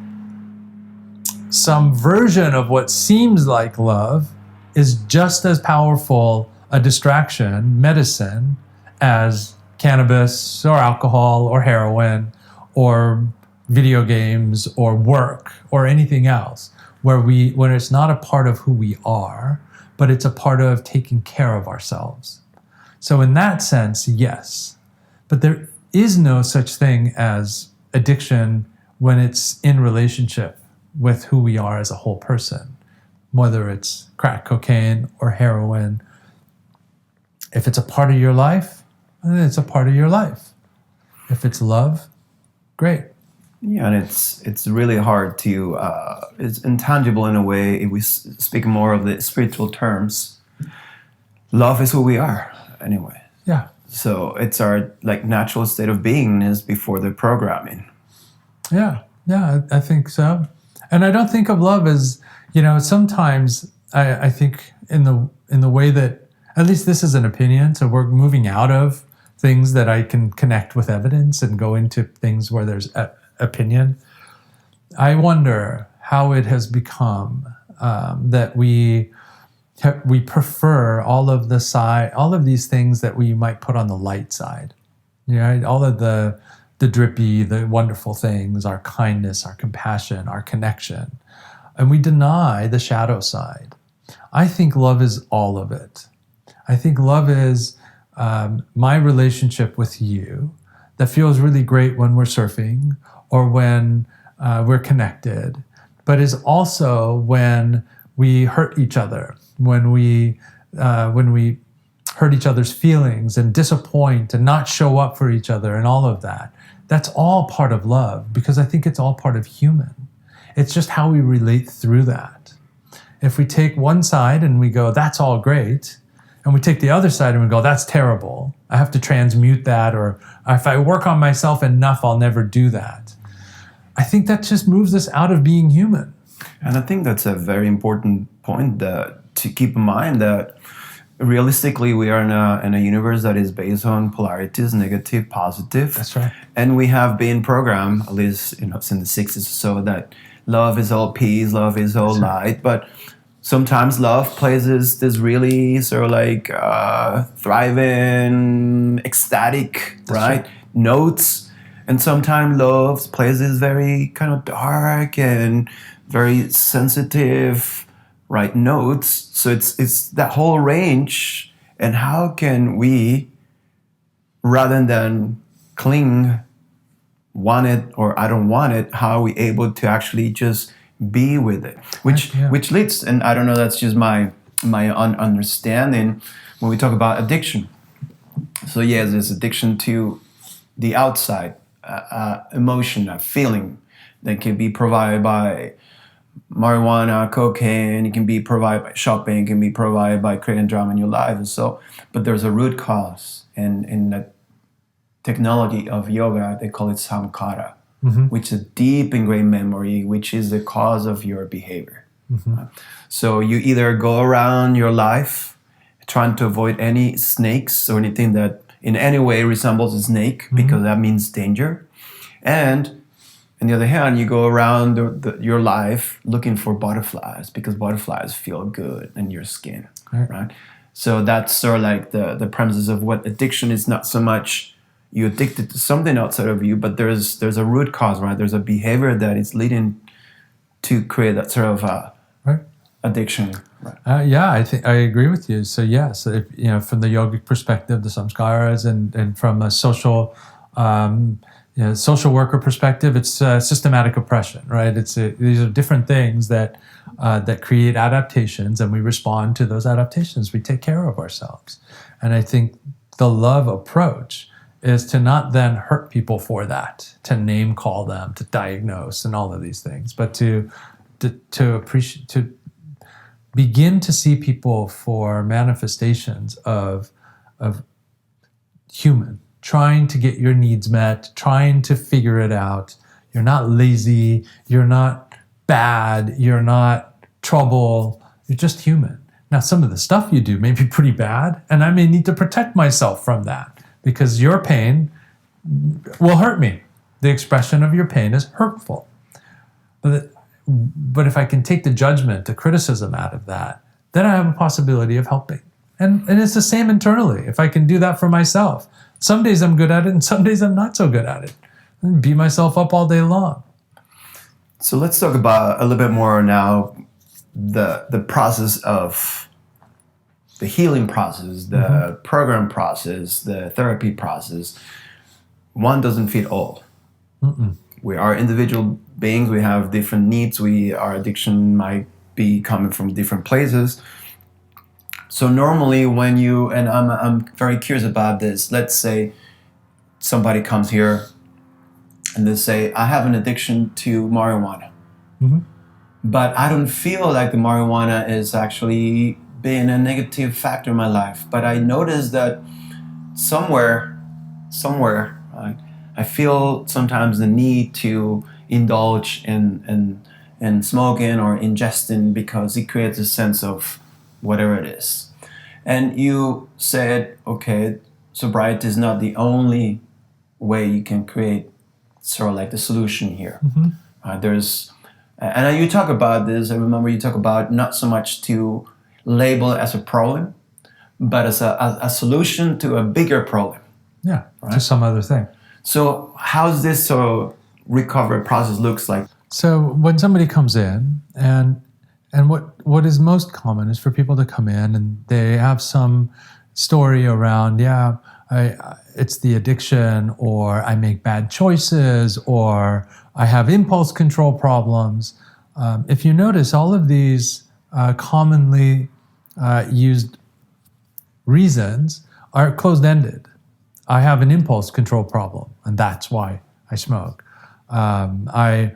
some version of what seems like love, is just as powerful a distraction, medicine, as cannabis or alcohol or heroin or video games or work or anything else, when it's not a part of who we are, but it's a part of taking care of ourselves. So in that sense, yes. But there is no such thing as addiction when it's in relationship with who we are as a whole person, whether it's crack cocaine or heroin. If it's a part of your life, then it's a part of your life. If it's love, great. Yeah, and it's really hard to, it's intangible in a way. If we speak more of the spiritual terms, love is who we are anyway. Yeah. So it's our natural state of beingness before the programming. Yeah, I think so. And I don't think of love as, sometimes I think in the way that, at least this is an opinion, so we're moving out of things that I can connect with evidence and go into things where there's opinion. I wonder how it has become that we prefer all of these things that we might put on the light side. All of the drippy, the wonderful things, our kindness, our compassion, our connection, and we deny the shadow side. I think love is all of it. I think love is my relationship with you that feels really great when we're surfing or when we're connected, but is also when we hurt each other, when we hurt each other's feelings and disappoint and not show up for each other and all of that. That's all part of love, because I think it's all part of human. It's just how we relate through that. If we take one side and we go, that's all great, and we take the other side and we go, that's terrible, I have to transmute that, or if I work on myself enough, I'll never do that. I think that just moves us out of being human. And I think that's a very important point to keep in mind, that realistically we are in a universe that is based on polarities, negative, positive. That's right. And we have been programmed, at least since the 60s or so, that love is all peace, love is all light. But sometimes love plays this really sort of like thriving, ecstatic, right, notes. And sometimes love plays this very kind of dark and very sensitive, right, notes. So it's that whole range. And how can we, rather than cling, want it or I don't want it, how are we able to actually just be with it? Which leads, and I don't know, that's just my understanding when we talk about addiction. So yes, there's addiction to the outside emotion, a feeling that can be provided by marijuana, cocaine, it can be provided by shopping, it can be provided by creating drama in your life. And so, but there's a root cause, and in the technology of yoga, they call it samkara, which is a deep ingrained memory, which is the cause of your behavior. So you either go around your life trying to avoid any snakes or anything that in any way resembles a snake, because that means danger. And on the other hand, you go around your life looking for butterflies, because butterflies feel good in your skin, right? So that's sort of like the premises of what addiction is. Not so much you addicted to something outside of you, but there's a root cause, right? There's a behavior that is leading to create that sort of addiction. Right? I think I agree with you. So yes, if, from the yogic perspective, the samskaras, and from a social social worker perspective, it's systematic oppression, right? These are different things that create adaptations, and we respond to those adaptations. We take care of ourselves, and I think the love approach is to not then hurt people for that, to name call them, to diagnose, and all of these things, but to appreciate, to begin to see people for manifestations of human. Trying to get your needs met, trying to figure it out. You're not lazy, you're not bad, you're not trouble, you're just human. Now, some of the stuff you do may be pretty bad, and I may need to protect myself from that, because your pain will hurt me. The expression of your pain is hurtful. But if I can take the judgment, the criticism out of that, then I have a possibility of helping. And it's the same internally. If I can do that for myself, some days I'm good at it, and some days I'm not so good at it. And beat myself up all day long. So let's talk about a little bit more now the process of the healing process, the program process, the therapy process. One doesn't fit all. We are individual beings. We have different needs. Our addiction might be coming from different places. So normally when and I'm very curious about this, let's say somebody comes here and they say, I have an addiction to marijuana, but I don't feel like the marijuana is actually being a negative factor in my life. But I notice that somewhere, right, I feel sometimes the need to indulge in smoking or ingesting, because it creates a sense of whatever it is. And you said, okay, sobriety is not the only way you can create sort of like the solution here. And you talk about this, I remember you talk about not so much to label it as a problem, but as a solution to a bigger problem. Yeah, right? To some other thing. So how's this sort of recovery process looks like? So when somebody comes in, and what is most common is for people to come in and they have some story around, it's the addiction, or I make bad choices, or I have impulse control problems. If you notice, all of these commonly used reasons are closed-ended. I have an impulse control problem, and that's why I smoke. I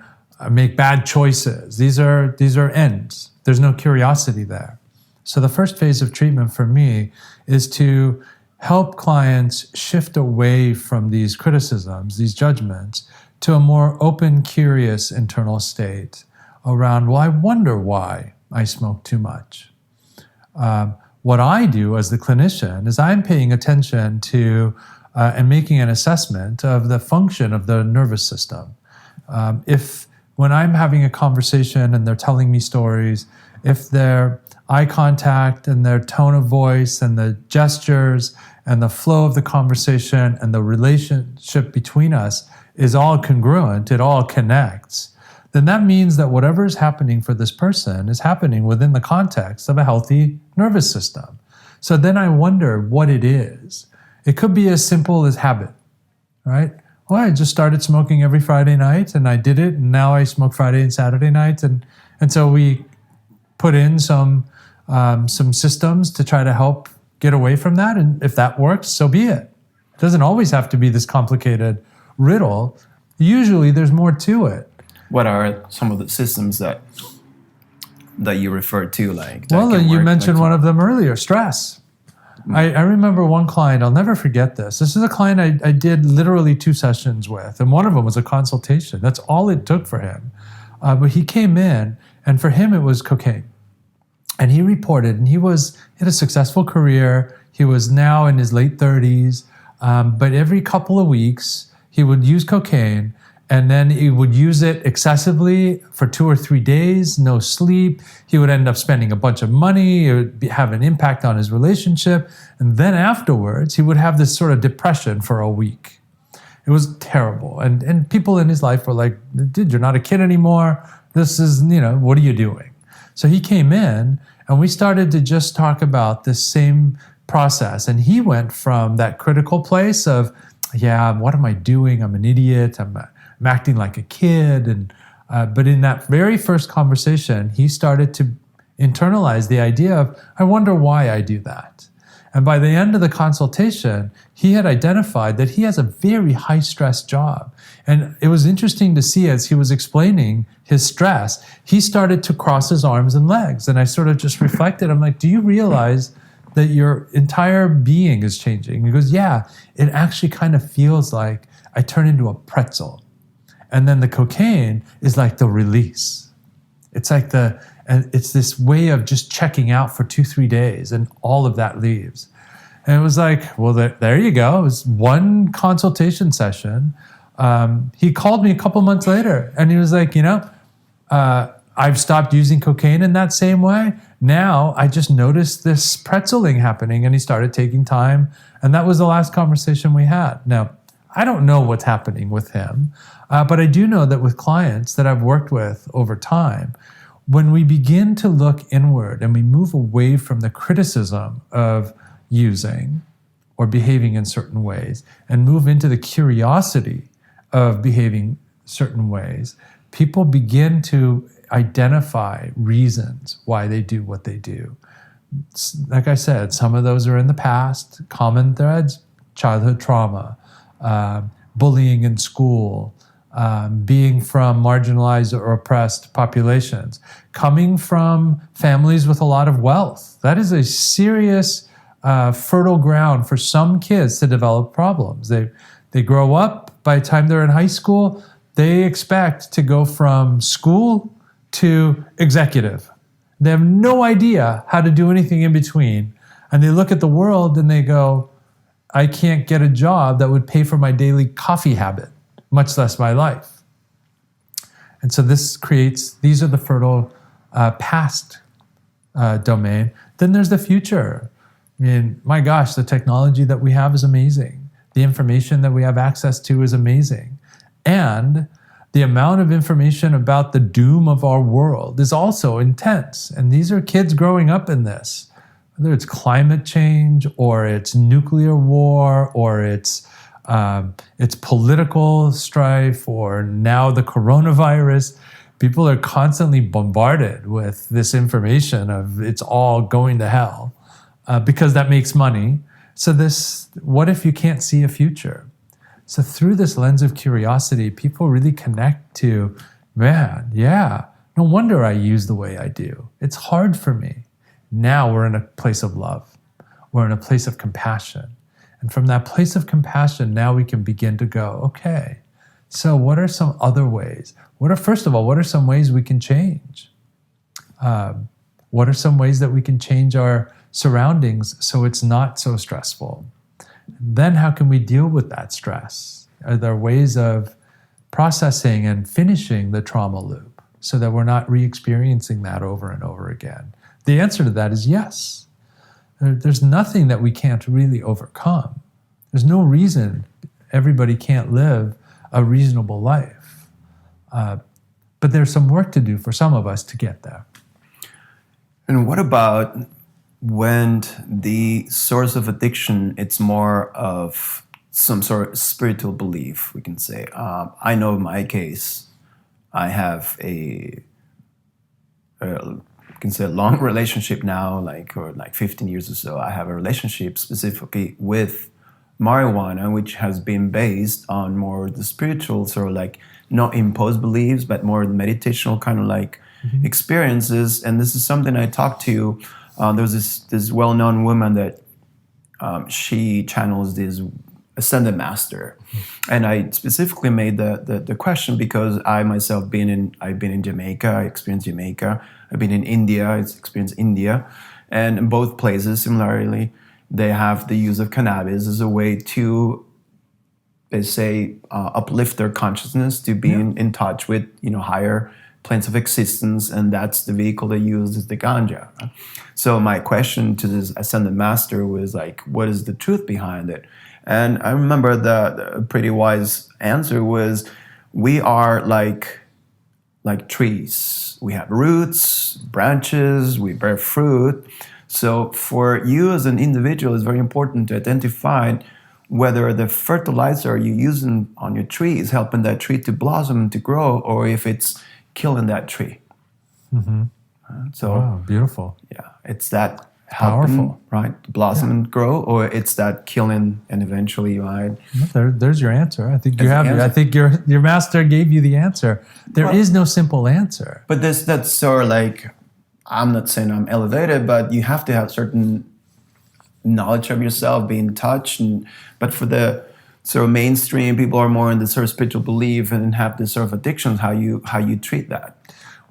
make bad choices. These are ends. There's no curiosity there. So the first phase of treatment for me is to help clients shift away from these criticisms, these judgments, to a more open, curious internal state around, well, I wonder why I smoke too much. What I do as the clinician is I'm paying attention to and making an assessment of the function of the nervous system. If when I'm having a conversation and they're telling me stories, if their eye contact and their tone of voice and the gestures and the flow of the conversation and the relationship between us is all congruent, it all connects, then that means that whatever is happening for this person is happening within the context of a healthy nervous system. So then I wonder what it is. It could be as simple as habit, right? Well, I just started smoking every Friday night and I did it, and now I smoke Friday and Saturday nights, and so we put in some systems to try to help get away from that, and if that works, so be it. It doesn't always have to be this complicated riddle. Usually there's more to it. What are some of the systems that you referred to? Well, you mentioned one of them earlier, stress. I remember one client, I'll never forget this. This is a client I did literally 2 sessions with, and one of them was a consultation. That's all it took for him. But he came in, and for him it was cocaine. And he reported, and he had a successful career. He was now in his late 30s, but every couple of weeks he would use cocaine, and then he would use it excessively for 2 or 3 days, no sleep. He would end up spending a bunch of money. It would have an impact on his relationship. And then afterwards, he would have this sort of depression for a week. It was terrible. And people in his life were like, dude, you're not a kid anymore. This is, what are you doing? So he came in, and we started to just talk about this same process. And he went from that critical place of, yeah, what am I doing? I'm an idiot. I'm acting like a kid. But in that very first conversation, he started to internalize the idea of, I wonder why I do that. And by the end of the consultation, he had identified that he has a very high stress job. And it was interesting to see as he was explaining his stress, he started to cross his arms and legs. And I sort of just reflected, I'm like, do you realize that your entire being is changing? He goes, yeah, it actually kind of feels like I turn into a pretzel. And then the cocaine is like the release. It's like it's this way of just checking out for 2-3 days, and all of that leaves. And it was like, well, there you go. It was one consultation session. He called me a couple months later, and he was like, I've stopped using cocaine in that same way. Now I just noticed this pretzeling happening, and he started taking time. And that was the last conversation we had. Now, I don't know what's happening with him, but I do know that with clients that I've worked with over time, when we begin to look inward and we move away from the criticism of using or behaving in certain ways and move into the curiosity of behaving certain ways, people begin to identify reasons why they do what they do. Like I said, some of those are in the past, common threads, childhood trauma, bullying in school, being from marginalized or oppressed populations, coming from families with a lot of wealth. That is a serious fertile ground for some kids to develop problems. They grow up, by the time they're in high school, they expect to go from school to executive. They have no idea how to do anything in between. And they look at the world and they go, I can't get a job that would pay for my daily coffee habit, much less my life. And so these are the fertile past domain. Then there's the future. I mean, my gosh, the technology that we have is amazing. The information that we have access to is amazing. And the amount of information about the doom of our world is also intense. And these are kids growing up in this. Whether it's climate change or it's nuclear war or it's political strife or now the coronavirus, people are constantly bombarded with this information of it's all going to hell. because that makes money. So what if you can't see a future? So through this lens of curiosity, people really connect to, man, yeah, no wonder I use the way I do. It's hard for me. Now we're in a place of love. We're in a place of compassion. And from that place of compassion, now we can begin to go, okay, so what are some other ways? First of all, what are some ways we can change? What are some ways that we can change our surroundings so it's not so stressful? Then how can we deal with that stress? Are there ways of processing and finishing the trauma loop so that we're not re-experiencing that over and over again? The answer to that is yes. There's nothing that we can't really overcome. There's no reason everybody can't live a reasonable life. But there's some work to do for some of us to get there. And what about when the source of addiction, it's more of some sort of spiritual belief, we can say. I know in my case, I have a long relationship now, like 15 years or so. I have a relationship specifically with marijuana, which has been based on more the spiritual, sort of like not imposed beliefs, but more meditational kind of like experiences. And this is something I talked to. There's this well-known woman that she channels this ascended master, and I specifically made the question because I myself I've been in Jamaica. I experienced Jamaica. I've been in India. I experienced India, and in both places, similarly, they have the use of cannabis as a way to, they say, uplift their consciousness to be in touch with higher planes of existence, and that's the vehicle they use is the ganja. So my question to this ascended master was like, what is the truth behind it? And I remember the pretty wise answer was, we are like trees. We have roots, branches, we bear fruit. So for you as an individual, it's very important to identify whether the fertilizer you're using on your tree is helping that tree to blossom and to grow, or if it's killing that tree. Wow, beautiful. Yeah, it's that Powerful, right? To blossom and grow, or it's that killing and eventually, right? There's your answer. I think you That's have the it. I answer. think your master gave you the answer. There is no simple answer. But that's sort of like, I'm not saying I'm elevated, but you have to have certain knowledge of yourself, be in touch. But for the sort of mainstream, people are more in the sort of spiritual belief and have this sort of addictions. How you treat that?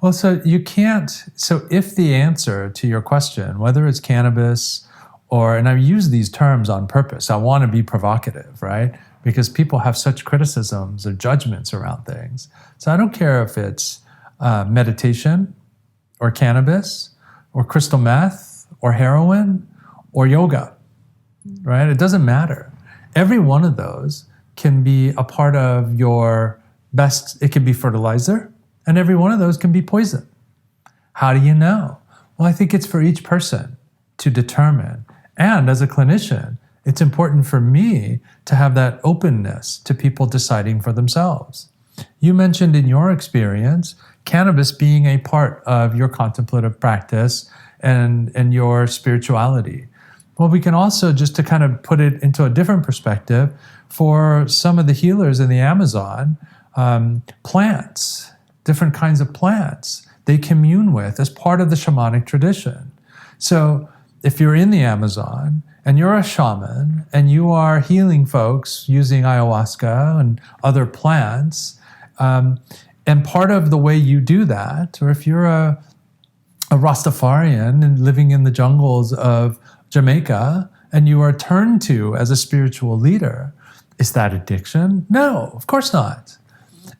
Well, so you can't. So if the answer to your question, whether it's cannabis and I use these terms on purpose, I want to be provocative, right? Because people have such criticisms or judgments around things. So I don't care if it's meditation or cannabis or crystal meth or heroin or yoga, right? It doesn't matter. Every one of those can be a part of your best. It can be fertilizer. And every one of those can be poison. How do you know? Well, I think it's for each person to determine. And as a clinician, it's important for me to have that openness to people deciding for themselves. You mentioned in your experience, cannabis being a part of your contemplative practice and your spirituality. Well, we can also, just to kind of put it into a different perspective, for some of the healers in the Amazon, plants, different kinds of plants they commune with as part of the shamanic tradition. So if you're in the Amazon and you're a shaman and you are healing folks using ayahuasca and other plants, and part of the way you do that, or if you're a Rastafarian and living in the jungles of Jamaica and you are turned to as a spiritual leader, is that addiction? No, of course not.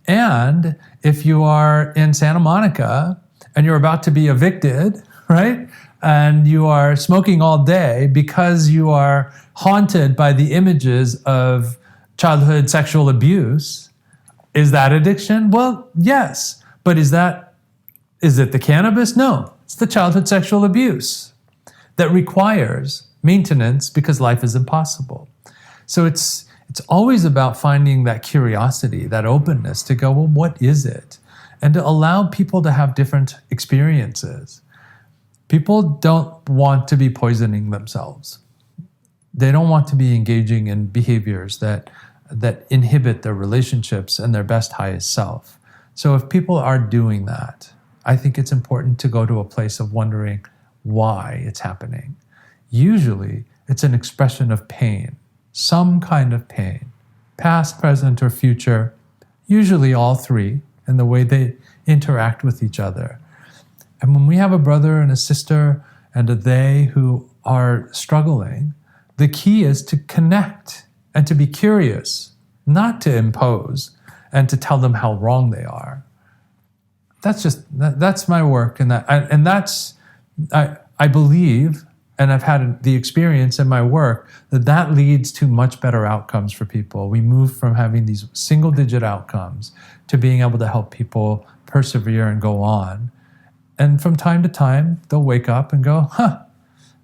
And if you are in Santa Monica and you're about to be evicted, right? And you are smoking all day because you are haunted by the images of childhood sexual abuse, is that addiction? Well, yes. But is it the cannabis? No, it's the childhood sexual abuse that requires maintenance because life is impossible. So it's always about finding that curiosity, that openness to go, well, what is it? And to allow people to have different experiences. People don't want to be poisoning themselves. They don't want to be engaging in behaviors that inhibit their relationships and their best highest self. So if people are doing that, I think it's important to go to a place of wondering why it's happening. Usually, it's an expression of pain, some kind of pain, past, present, or future, usually all three, and the way they interact with each other. And when we have a brother and a sister and a they who are struggling, the key is to connect and to be curious, not to impose and to tell them how wrong they are. That's my work, and I believe, and I've had the experience in my work, that leads to much better outcomes for people. We move from having these single-digit outcomes to being able to help people persevere and go on. And from time to time, they'll wake up and go, I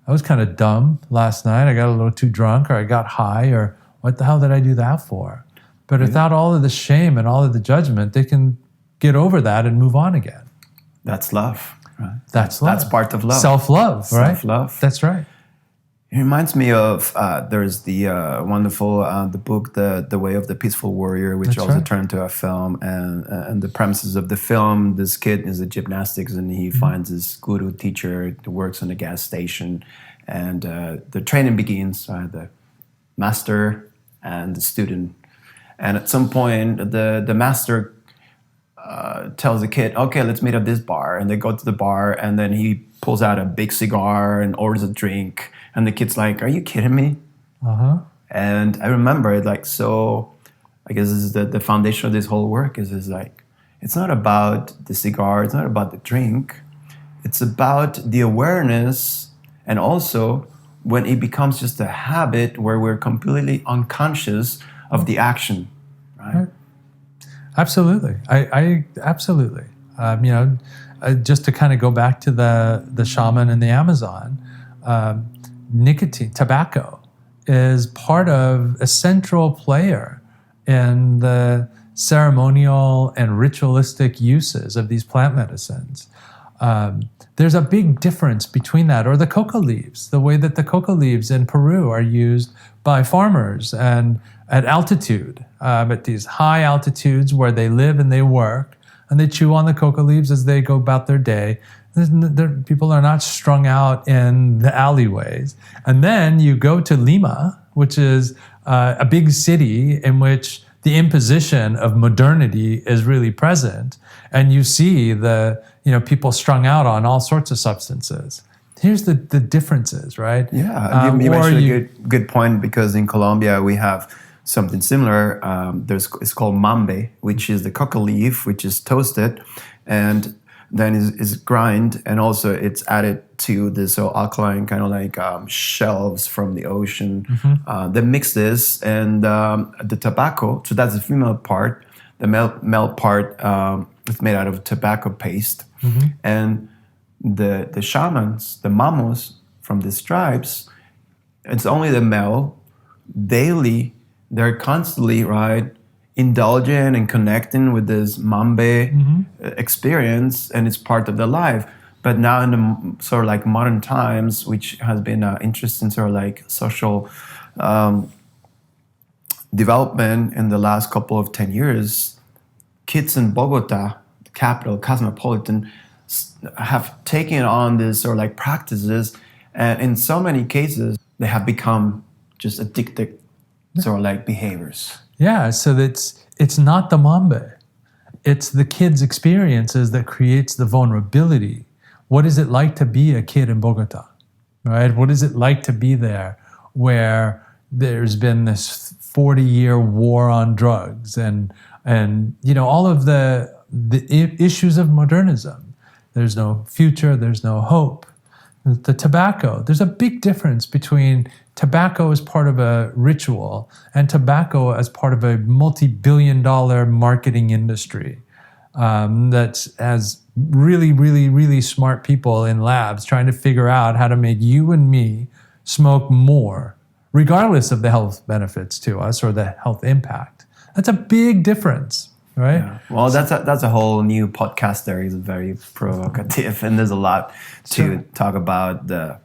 was kind of dumb last night. I got a little too drunk, or I got high, or what the hell did I do that for? But without all of the shame and all of the judgment, they can get over that and move on again. That's love, right? That's love. That's part of love. Self-love, right? Self-love. That's right. It reminds me of, there's the wonderful, the book, The Way of the Peaceful Warrior, which That's also right. turned into a film. And the premises of the film, this kid is a gymnastics, and he finds this guru teacher who works on a gas station. And the training begins, the master and the student. And at some point, the master tells the kid, okay, let's meet at this bar. And they go to the bar, and then he pulls out a big cigar and orders a drink. And the kid's like, are you kidding me? And I remember it like, so I guess this is the foundation of this whole work is like, it's not about the cigar, it's not about the drink. It's about the awareness, and also when it becomes just a habit where we're completely unconscious of the action, right? Absolutely. I absolutely. Just to kind of go back to the shaman in the Amazon, nicotine, tobacco, is part of a central player in the ceremonial and ritualistic uses of these plant medicines. There's a big difference between that, or the coca leaves, the way that the coca leaves in Peru are used by farmers and at altitude, at these high altitudes where they live and they work, and they chew on the coca leaves as they go about their day. People are not strung out in the alleyways. And then you go to Lima, which is a big city in which the imposition of modernity is really present, and you see the people strung out on all sorts of substances. Here's the differences, right? Yeah, you mentioned a good point, because in Colombia we have something similar. It's called mambe, which is the coca leaf, which is toasted, and then is grind, and also it's added to this alkaline kind of like shells from the ocean. They mix this and the tobacco. So that's the female part. The male part is made out of tobacco paste, and the shamans, the mamos from these tribes, it's only the male. Daily, they're constantly indulging and connecting with this mambe experience, and it's part of their life. But now in the sort of like modern times, which has been interesting sort of like social development in the last couple of 10 years, kids in Bogota, the capital, cosmopolitan, have taken on this sort of like practices, and in so many cases, they have become just addicted sort of like behaviors. Yeah, so it's not the mambe. It's the kid's experiences that creates the vulnerability. What is it like to be a kid in Bogota, right? What is it like to be there where there's been this 40-year war on drugs and all of the issues of modernism? There's no future, there's no hope. The tobacco, there's a big difference between tobacco as part of a ritual and tobacco as part of a multi-billion-dollar marketing industry that has really, really, really smart people in labs trying to figure out how to make you and me smoke more, regardless of the health benefits to us or the health impact. That's a big difference. right? Yeah. Well, that's a whole new podcast series, very provocative, and there's a lot to talk about the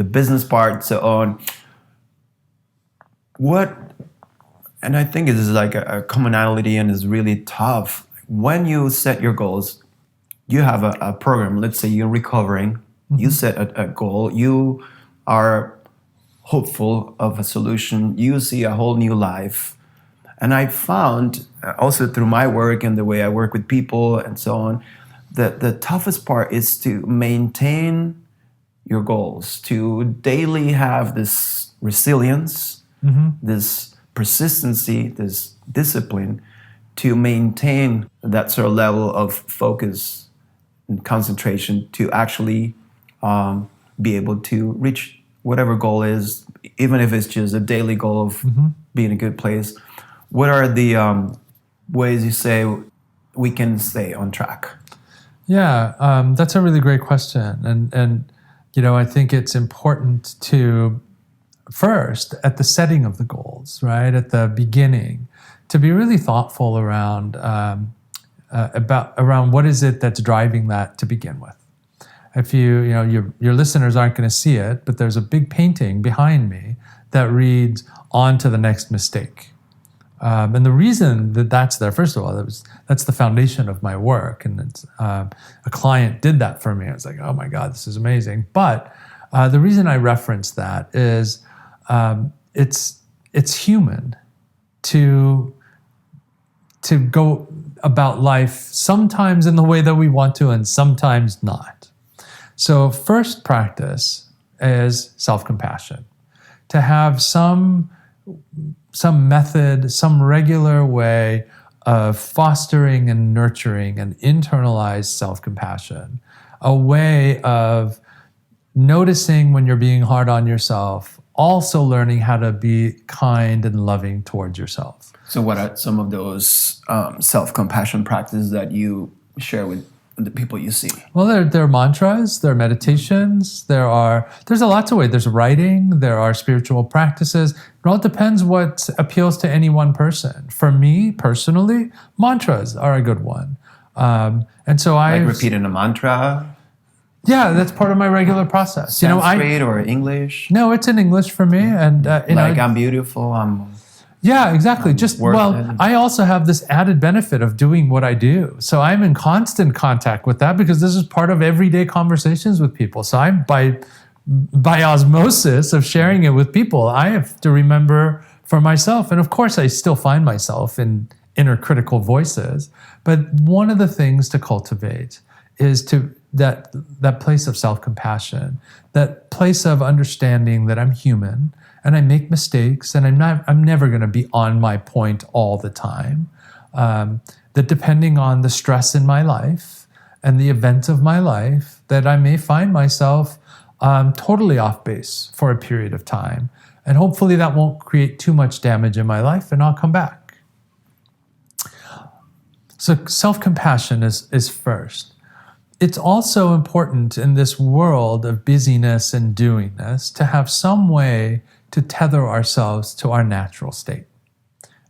business part, so on. And I think it is like a commonality, and is really tough. When you set your goals, you have a program. Let's say you're recovering, you set a goal, you are hopeful of a solution, you see a whole new life. And I found, also through my work and the way I work with people and so on, that the toughest part is to maintain your goals, to daily have this resilience, this persistency, this discipline, to maintain that sort of level of focus and concentration to actually be able to reach whatever goal is, even if it's just a daily goal of being in a good place. What are the ways you say we can stay on track? Yeah, that's a really great question. And I think it's important to, first, at the setting of the goals, right, at the beginning, to be really thoughtful around what is it that's driving that to begin with. If your listeners aren't going to see it, but there's a big painting behind me that reads "On to the next mistake." And the reason that that's there, first of all, that's the foundation of my work, and it's, a client did that for me. I was like, oh my God, this is amazing. But the reason I reference that is it's human to go about life sometimes in the way that we want to and sometimes not. So first practice is self-compassion, to have some method, some regular way of fostering and nurturing and internalized self-compassion, a way of noticing when you're being hard on yourself, also learning how to be kind and loving towards yourself. So what are some of those self-compassion practices that you share with the people you see? Well, there are mantras, there are meditations, there's a lot to it. There's writing, there are spiritual practices. It all depends what appeals to any one person. For me, personally, mantras are a good one. And so I repeating a mantra. Yeah, that's part of my regular process. Sanskrit or English? No, it's in English for me, and I'm beautiful. Yeah, exactly. I also have this added benefit of doing what I do. So I'm in constant contact with that because this is part of everyday conversations with people. So I'm by osmosis of sharing it with people, I have to remember for myself. And of course, I still find myself in inner critical voices. But one of the things to cultivate is that place of self-compassion, that place of understanding that I'm human, and I make mistakes, and I'm never going to be on my point all the time. That depending on the stress in my life and the events of my life, that I may find myself totally off base for a period of time. And hopefully that won't create too much damage in my life, and I'll come back. So self-compassion is first. It's also important in this world of busyness and doingness to have some way to tether ourselves to our natural state.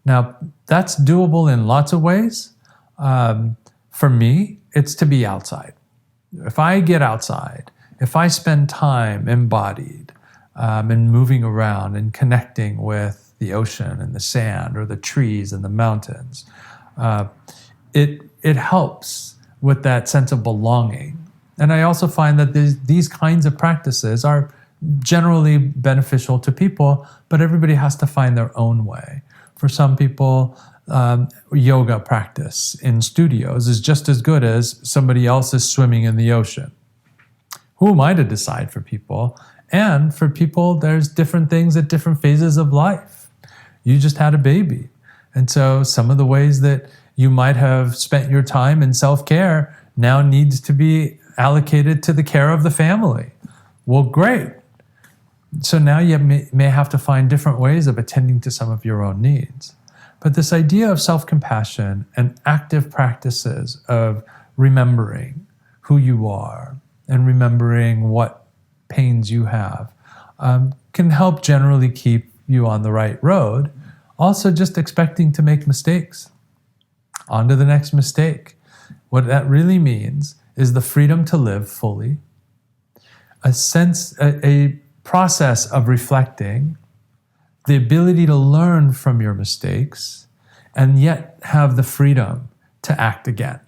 Now, that's doable in lots of ways. For me, it's to be outside. If I get outside, if I spend time embodied and moving around and connecting with the ocean and the sand or the trees and the mountains, it helps with that sense of belonging. And I also find that these kinds of practices are generally beneficial to people, but everybody has to find their own way. For some people, yoga practice in studios is just as good as somebody else is swimming in the ocean. Who am I to decide for people? And for people, there's different things at different phases of life. You just had a baby. And so some of the ways that you might have spent your time in self-care now needs to be allocated to the care of the family. Well, great. So now you may have to find different ways of attending to some of your own needs. But this idea of self-compassion and active practices of remembering who you are and remembering what pains you have can help generally keep you on the right road. Also, just expecting to make mistakes. on to the next mistake. What that really means is the freedom to live fully, a process of reflecting, the ability to learn from your mistakes, and yet have the freedom to act again.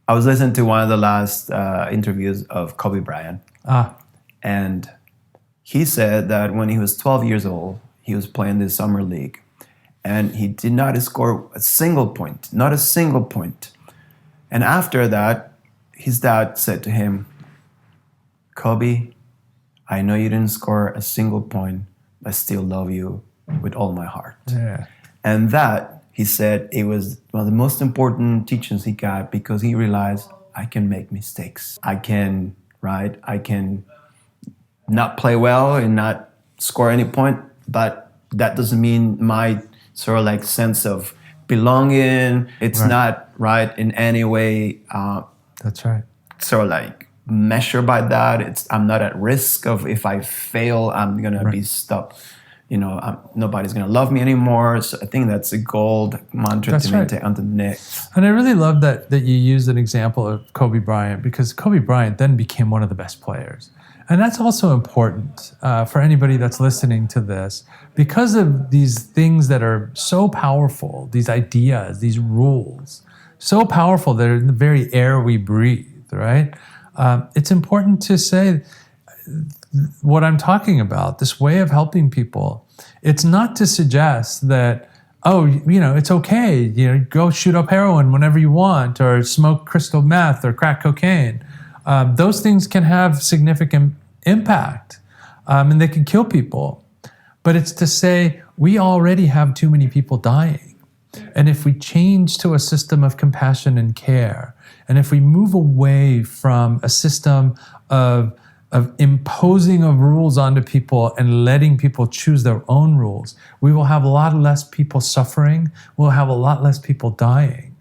I was listening to one of the last interviews of Kobe Bryant, and he said that when he was 12 years old, he was playing the summer league, and he did not score a single point, not a single point. And after that, his dad said to him, "Kobe, I know you didn't score a single point, but I still love you with all my heart." Yeah. And that, he said, it was one of the most important teachings he got, because he realized, I can make mistakes. I can not play well and not score any point, but that doesn't mean my sort of like sense of belonging, it's not in any way That's right. sort of like measured by that. I'm not at risk of, if I fail, I'm gonna be stuck. Nobody's gonna love me anymore. So I think that's a gold mantra to maintain on the next. And I really love that you used an example of Kobe Bryant, because Kobe Bryant then became one of the best players. And that's also important for anybody that's listening to this, because of these things that are so powerful, these ideas, these rules, so powerful that are in the very air we breathe, right? It's important to say what I'm talking about, this way of helping people. It's not to suggest that, it's okay, go shoot up heroin whenever you want, or smoke crystal meth or crack cocaine. Those things can have significant impact, and they can kill people. But it's to say, we already have too many people dying. And if we change to a system of compassion and care, and if we move away from a system of imposing of rules onto people and letting people choose their own rules, we will have a lot less people suffering, we'll have a lot less people dying.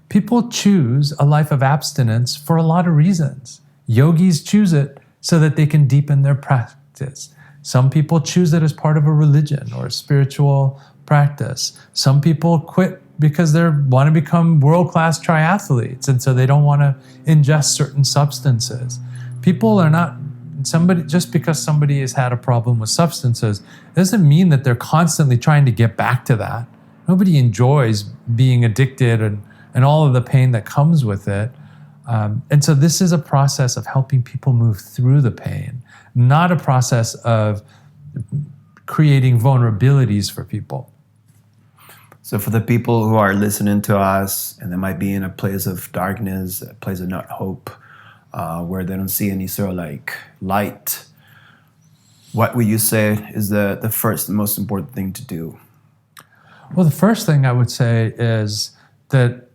People choose a life of abstinence for a lot of reasons. Yogis choose it so that they can deepen their practice. Some people choose it as part of a religion or a spiritual practice. Some people quit because they want to become world-class triathletes, and so they don't want to ingest certain substances. People are not just because somebody has had a problem with substances doesn't mean that they're constantly trying to get back to that. Nobody enjoys being addicted and all of the pain that comes with it. And so this is a process of helping people move through the pain, not a process of creating vulnerabilities for people. So for the people who are listening to us and they might be in a place of darkness, a place of not hope, where they don't see any sort of like light, what would you say is the first and most important thing to do? Well, the first thing I would say is that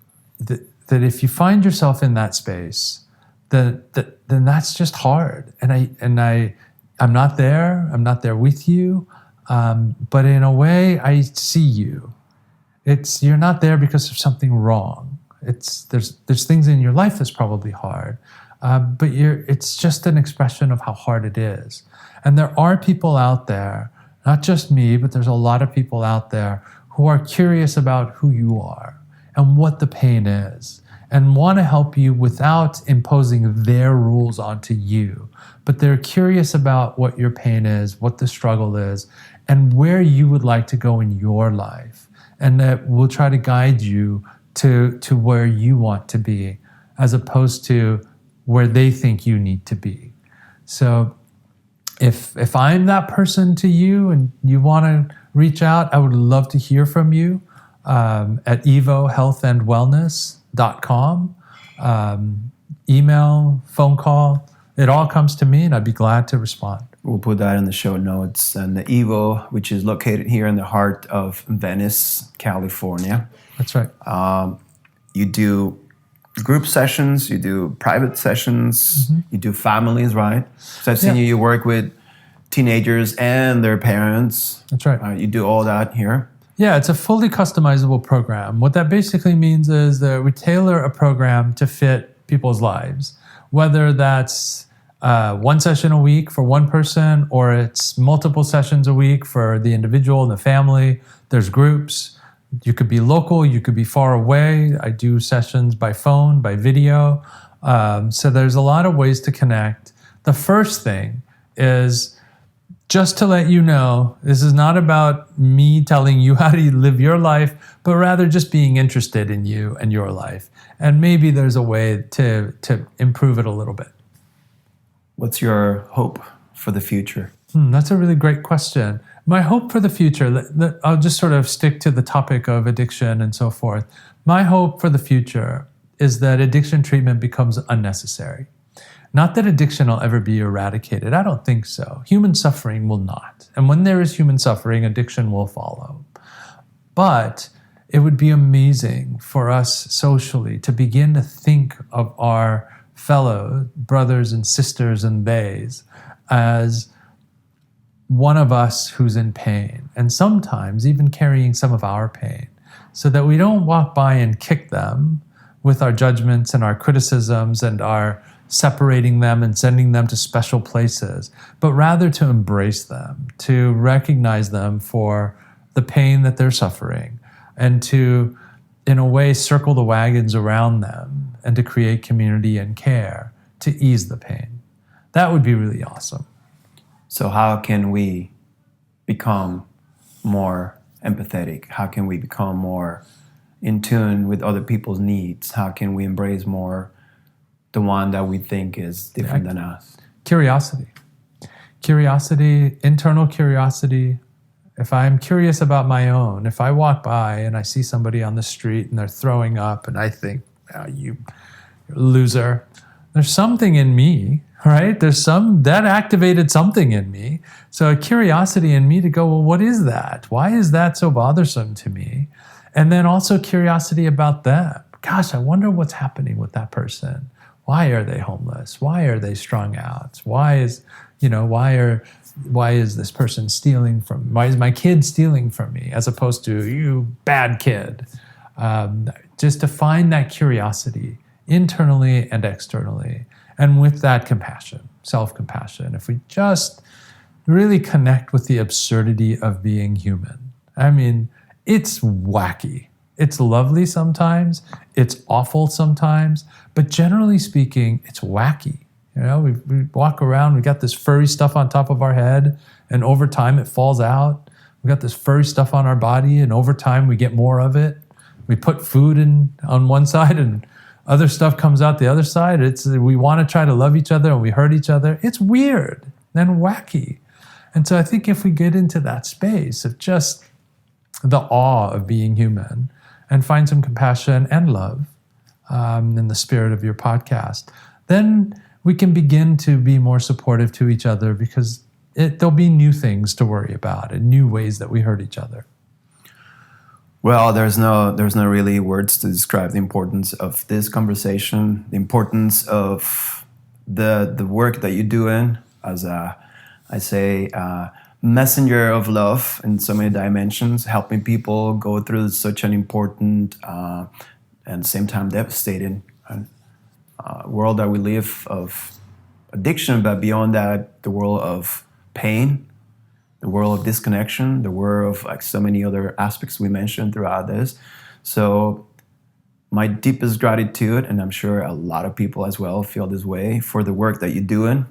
if you find yourself in that space, then that's just hard. And I'm not there. I'm not there with you. But in a way, I see you. You're not there because there's something wrong. There's things in your life that's probably hard. But it's just an expression of how hard it is. And there are people out there, not just me, but there's a lot of people out there who are curious about who you are and what the pain is, and want to help you without imposing their rules onto you. But they're curious about what your pain is, what the struggle is, and where you would like to go in your life. And that we'll try to guide you to where you want to be, as opposed to where they think you need to be. So if I'm that person to you and you want to reach out, I would love to hear from you at evohealthandwellness.com. Email, phone call, it all comes to me and I'd be glad to respond. We'll put that in the show notes. And the Evo, which is located here in the heart of Venice, California. That's right. You do group sessions, you do private sessions, you do families, right? So I've seen you work with teenagers and their parents. That's right. You do all that here. Yeah, it's a fully customizable program. What that basically means is that we tailor a program to fit people's lives, whether that's one session a week for one person, or it's multiple sessions a week for the individual and the family. There's groups. You could be local, you could be far away. I do sessions by phone, by video. So there's a lot of ways to connect. The first thing is just to let you know, this is not about me telling you how to live your life, but rather just being interested in you and your life. And maybe there's a way to improve it a little bit. What's your hope for the future? That's a really great question. My hope for the future, I'll just sort of stick to the topic of addiction and so forth. My hope for the future is that addiction treatment becomes unnecessary. Not that addiction will ever be eradicated. I don't think so. Human suffering will not. And when there is human suffering, addiction will follow. But it would be amazing for us socially to begin to think of our fellow brothers and sisters and theys as one of us who's in pain, and sometimes even carrying some of our pain, so that we don't walk by and kick them with our judgments and our criticisms and our separating them and sending them to special places, but rather to embrace them, to recognize them for the pain that they're suffering, and to, in a way, circle the wagons around them and to create community and care to ease the pain. That would be really awesome. So how can we become more empathetic? How can we become more in tune with other people's needs? How can we embrace more the one that we think is different than us? Curiosity. Curiosity, internal curiosity. If I'm curious about my own, if I walk by and I see somebody on the street and they're throwing up and I think, oh, you loser, there's something in me, right? That activated something in me. So a curiosity in me to go, well, what is that? Why is that so bothersome to me? And then also curiosity about them. Gosh, I wonder what's happening with that person. Why are they homeless? Why are they strung out? Why is this person stealing from? Why is my kid stealing from me? As opposed to, you bad kid. Just to find that curiosity internally and externally. And with that compassion, self-compassion. If we just really connect with the absurdity of being human. I mean, it's wacky. It's lovely sometimes. It's awful sometimes. But generally speaking, it's wacky. You know, we walk around, we got this furry stuff on top of our head, and over time it falls out. We got this furry stuff on our body, and over time we get more of it. We put food in on one side and other stuff comes out the other side. We want to try to love each other and we hurt each other. It's weird and wacky. And so I think if we get into that space of just the awe of being human and find some compassion and love in the spirit of your podcast, then we can begin to be more supportive to each other, because there'll be new things to worry about and new ways that we hurt each other. Well, there's no really words to describe the importance of this conversation, the importance of the work that you're doing as a messenger of love in so many dimensions, helping people go through such an important and at the same time devastating world that we live of addiction, but beyond that, the world of pain, the world of disconnection, the world of like so many other aspects we mentioned throughout this. So my deepest gratitude, and I'm sure a lot of people as well feel this way, for the work that you're doing,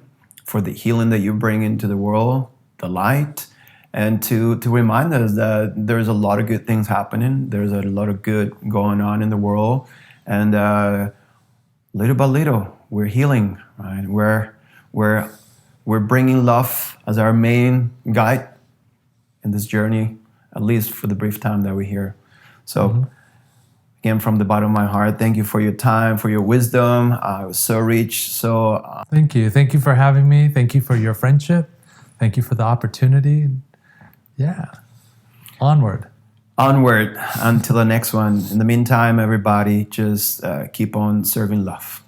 for the healing that you bring into the world, the light, and to remind us that there's a lot of good things happening. There's a lot of good going on in the world. And little by little, we're healing, right? We're bringing love as our main guide in this journey, at least for the brief time that we're here. So again, from the bottom of my heart, thank you for your time, for your wisdom. It was so rich. Thank you. Thank you for having me. Thank you for your friendship. Thank you for the opportunity. Yeah. Onward. Onward until the next one. In the meantime, everybody, just keep on serving love.